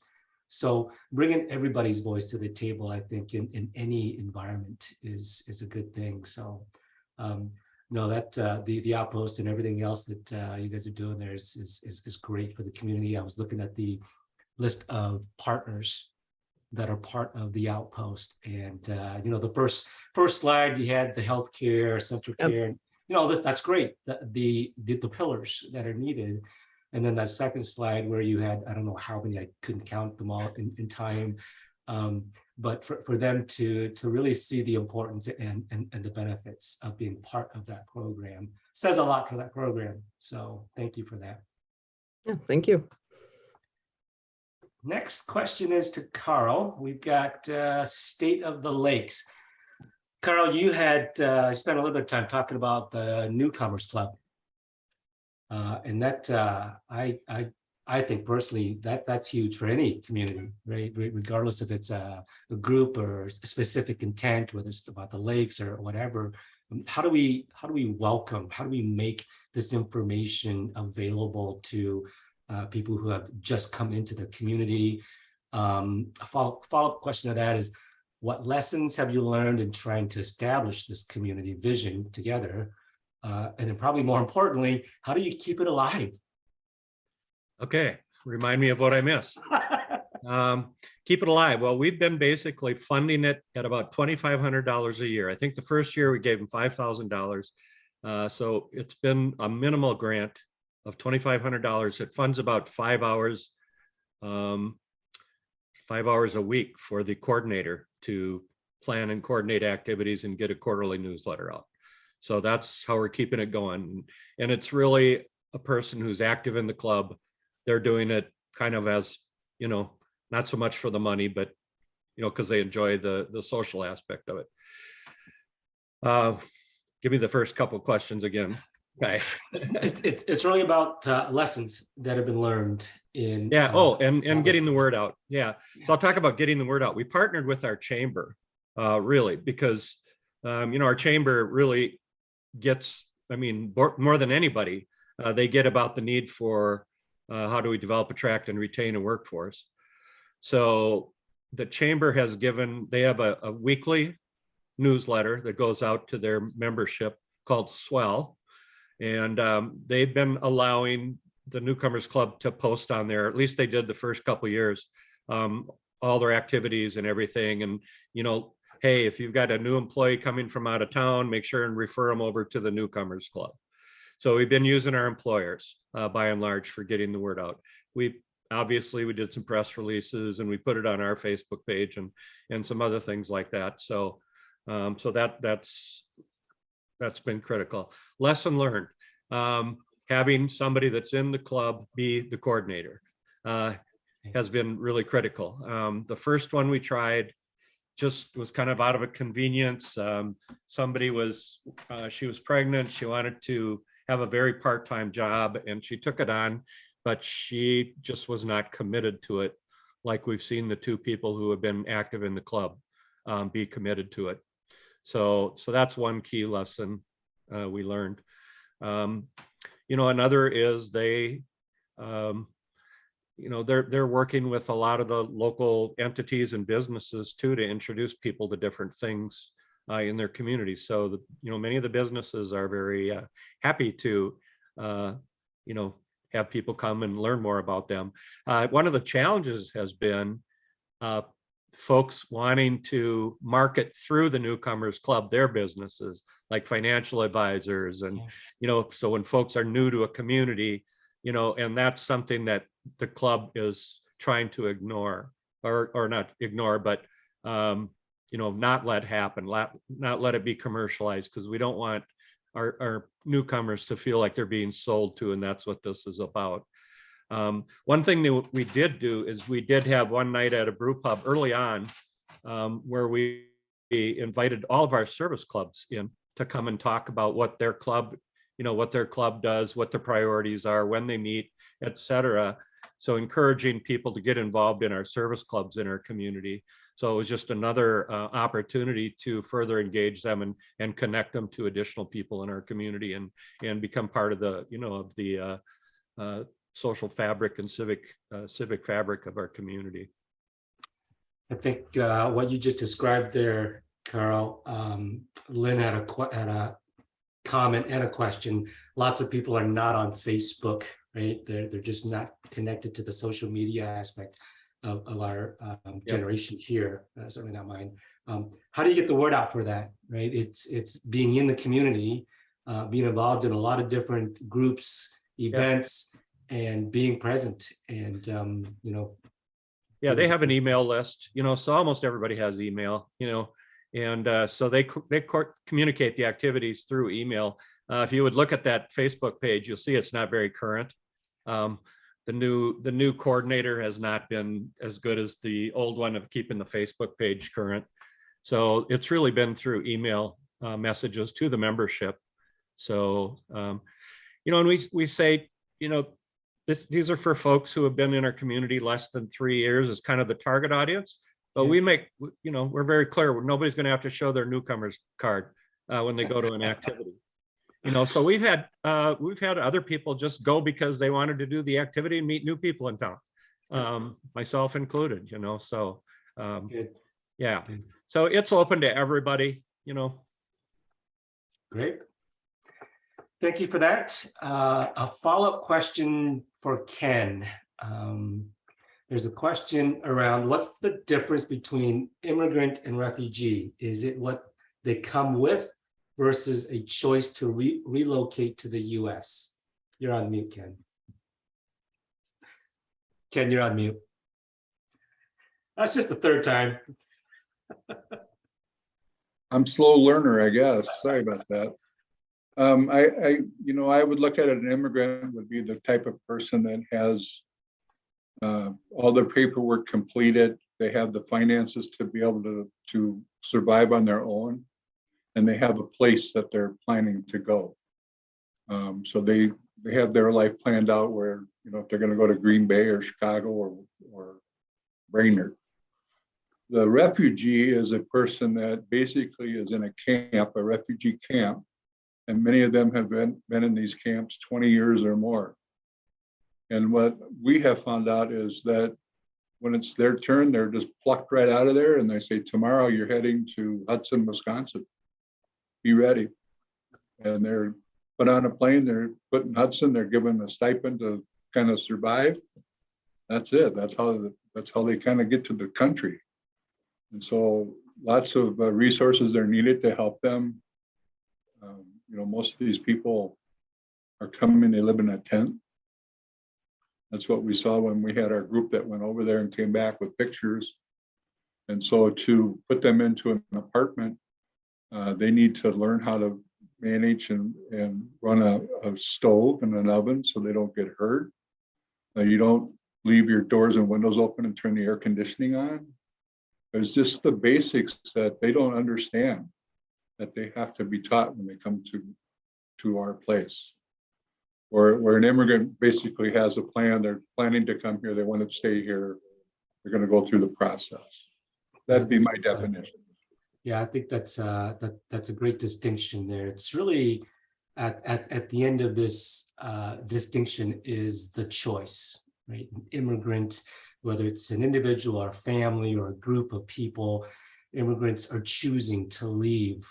So bringing everybody's voice to the table, I think, in any environment is a good thing. So no, that the outpost and everything else that you guys are doing there is great for the community. I was looking at the list of partners that are part of the outpost, and the first slide you had the healthcare, central care. That's great. The pillars that are needed. And then that second slide where you had, I don't know how many, I couldn't count them all in time, but for them to really see the importance and the benefits of being part of that program says a lot for that program. So thank you for that. Yeah, thank you. Next question is to Carl. We've got State of the Lakes. Carl, you had spent a little bit of time talking about the Newcomers Club. And that I think personally that's huge for any community, right? Regardless if it's a group or a specific intent, whether it's about the lakes or whatever. How do we welcome? How do we make this information available to people who have just come into the community? A follow-up question to that is, what lessons have you learned in trying to establish this community vision together? And then probably more importantly, how do you keep it alive? Okay, remind me of what I missed. Keep it alive. Well, we've been basically funding it at about $2,500 a year. I think the first year we gave them $5,000. So it's been a minimal grant of $2,500. It funds about 5 hours, 5 hours a week for the coordinator to plan and coordinate activities and get a quarterly newsletter out. So that's how we're keeping it going. And it's really a person who's active in the club. They're doing it kind of as, you know, not so much for the money, but, you know, because they enjoy the social aspect of it. Give me the first couple of questions again. Okay. It's really about lessons that have been learned in. Yeah. And getting the word out. Yeah. So I'll talk about getting the word out. We partnered with our chamber, really, because, you know, our chamber really gets, I mean, more than anybody, they get about the need for how do we develop, attract, and retain a workforce. So the chamber has given, they have a weekly newsletter that goes out to their membership called Swell. And they've been allowing the Newcomers Club to post on there, at least they did the first couple of years, all their activities and everything. And, you know, hey, if you've got a new employee coming from out of town, make sure and refer them over to the Newcomers Club. So we've been using our employers by and large for getting the word out. Obviously we did some press releases and we put it on our Facebook page and some other things like that. So that's been critical. Lesson learned, having somebody that's in the club be the coordinator has been really critical. The first one we tried just was kind of out of a convenience. Somebody was, she was pregnant. She wanted to have a very part-time job and she took it on, but she just was not committed to it. Like we've seen the two people who have been active in the club be committed to it. So that's one key lesson we learned. You know, another is they, you know, they're working with a lot of the local entities and businesses too to introduce people to different things in their community. So, you know, many of the businesses are very happy to, you know, have people come and learn more about them. One of the challenges has been folks wanting to market through the Newcomers Club their businesses, like financial advisors. And, you know, so when folks are new to a community, you know, and that's something that the club is trying to ignore or not ignore, but, you know, not let happen, not let it be commercialized, because we don't want our newcomers to feel like they're being sold to, and that's what this is about. One thing that we did do is we did have one night at a brew pub early on where we invited all of our service clubs in to come and talk about what their club, you know, what their club does, what their priorities are, when they meet, etc. So encouraging people to get involved in our service clubs in our community. So it was just another opportunity to further engage them and connect them to additional people in our community and become part of the, you know, of the social fabric and civic fabric of our community. I think what you just described there, Carl, Lynn had a comment and a question. Lots of people are not on Facebook, right? They're just not connected to the social media aspect of our generation here. Certainly not mine. How do you get the word out for that, right? It's being in the community, being involved in a lot of different groups, events, and being present, and you know. Yeah, they have an email list, you know, so almost everybody has email, you know, and so they communicate the activities through email. If you would look at that Facebook page, you'll see it's not very current. The new coordinator has not been as good as the old one of keeping the Facebook page current. So it's really been through email messages to the membership. So, you know, and we say, you know, these are for folks who have been in our community less than 3 years as kind of the target audience. But we make, you know, we're very clear, nobody's going to have to show their newcomers card when they go to an activity. You know, so we've had other people just go because they wanted to do the activity and meet new people in town, myself included, you know, so yeah, so it's open to everybody, you know. Great. Thank you for that. A follow-up question for Ken. there's a question around what's the difference between immigrant and refugee? Is it what they come with versus a choice to relocate to the US? You're on mute, Ken. Ken, you're on mute. That's just the third time. I'm slow learner, I guess. Sorry about that. I would look at it, an immigrant would be the type of person that has all their paperwork completed. They have the finances to be able to survive on their own, and they have a place that they're planning to go. So they have their life planned out where, if they're going to go to Green Bay or Chicago or Brainerd. The refugee is a person that basically is in a camp, a refugee camp, and many of them have been in these camps 20 years or more. And what we have found out is that when it's their turn, they're just plucked right out of there, and they say, tomorrow you're heading to Hudson, Wisconsin. Be ready. And they're put on a plane, they're put in Hudson, they're given a stipend to kind of survive. That's it. That's how they kind of get to the country. And so lots of resources are needed to help them. Most of these people are coming, they live in a tent. That's what we saw when we had our group that went over there and came back with pictures. And so to put them into an apartment, they need to learn how to manage and run a stove and an oven so they don't get hurt. You don't leave your doors and windows open and turn the air conditioning on. There's just the basics that they don't understand, that they have to be taught when they come to our place. Or where an immigrant basically has a plan, they're planning to come here, they want to stay here, they're going to go through the process. That'd be my definition. Yeah, I think that's a great distinction there. It's really at the end of this distinction is the choice, right? An immigrant, whether it's an individual or family or a group of people, immigrants are choosing to leave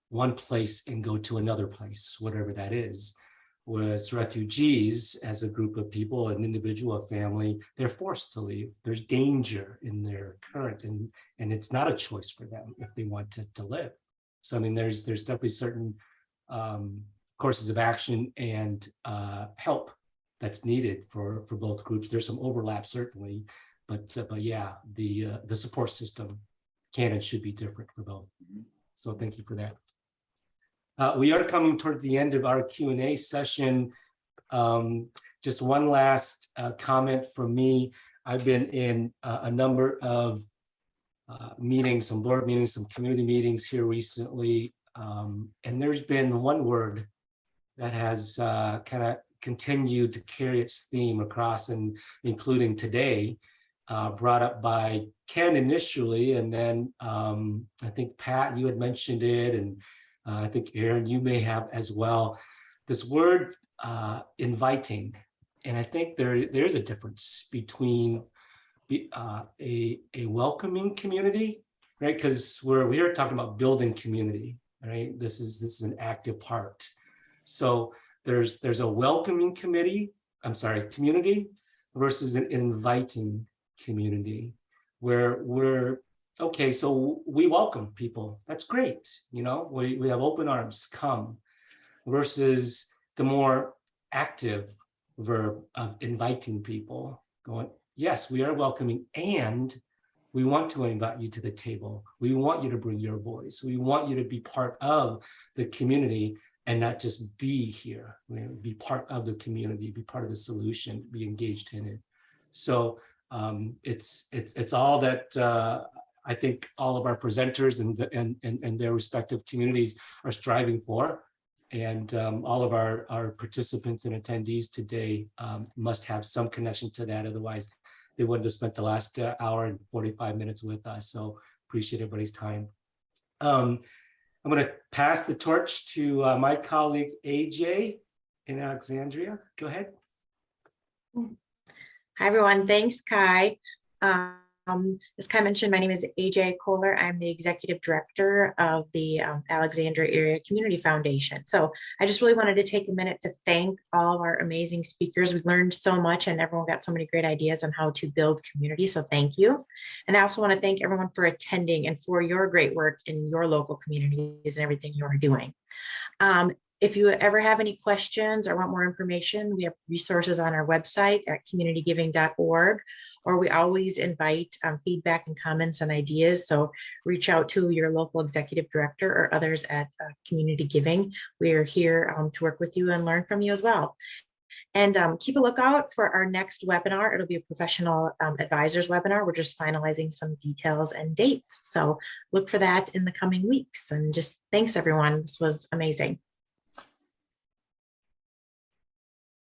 one place and go to another place, whatever that is. Whereas refugees, as a group of people, an individual, a family, they're forced to leave. There's danger in their current, and it's not a choice for them if they want to live. So I mean, there's definitely certain courses of action and help that's needed for both groups. There's some overlap certainly, but yeah, the support system can and should be different for both. So thank you for that. We are coming towards the end of our Q&A session. Just one last comment from me. I've been in a number of meetings, some board meetings, some community meetings here recently. And there's been one word that has kind of continued to carry its theme across, and including today, brought up by Ken initially, and then I think Pat, you had mentioned it, and I think Aaron, you may have as well. This word inviting, and I think there's a difference between a welcoming community, right? Because we are talking about building community, right? This is an active part. So there's a welcoming community versus an inviting community, where we're okay, so we welcome people. That's great. We have open arms, come, versus the more active verb of inviting people, going, yes, we are welcoming, and we want to invite you to the table. We want you to bring your voice. We want you to be part of the community and not just be here. Be part of the community, be part of the solution, be engaged in it. So it's all that I think all of our presenters and their respective communities are striving for. And all of our participants and attendees today must have some connection to that. Otherwise, they wouldn't have spent the last hour and 45 minutes with us. So appreciate everybody's time. I'm going to pass the torch to my colleague, AJ in Alexandria. Go ahead. Hi, everyone. Thanks, Kai. As Kai mentioned, my name is AJ Kohler. I'm the Executive Director of the Alexandria Area Community Foundation. So I just really wanted to take a minute to thank all of our amazing speakers. We learned so much and everyone got so many great ideas on how to build community. So thank you. And I also want to thank everyone for attending and for your great work in your local communities and everything you are doing. If you ever have any questions or want more information, we have resources on our website at communitygiving.org, or we always invite feedback and comments and ideas. So reach out to your local executive director or others at Community Giving. We are here to work with you and learn from you as well. And keep a lookout for our next webinar. It'll be a professional advisors webinar. We're just finalizing some details and dates. So look for that in the coming weeks. And just thanks, everyone. This was amazing.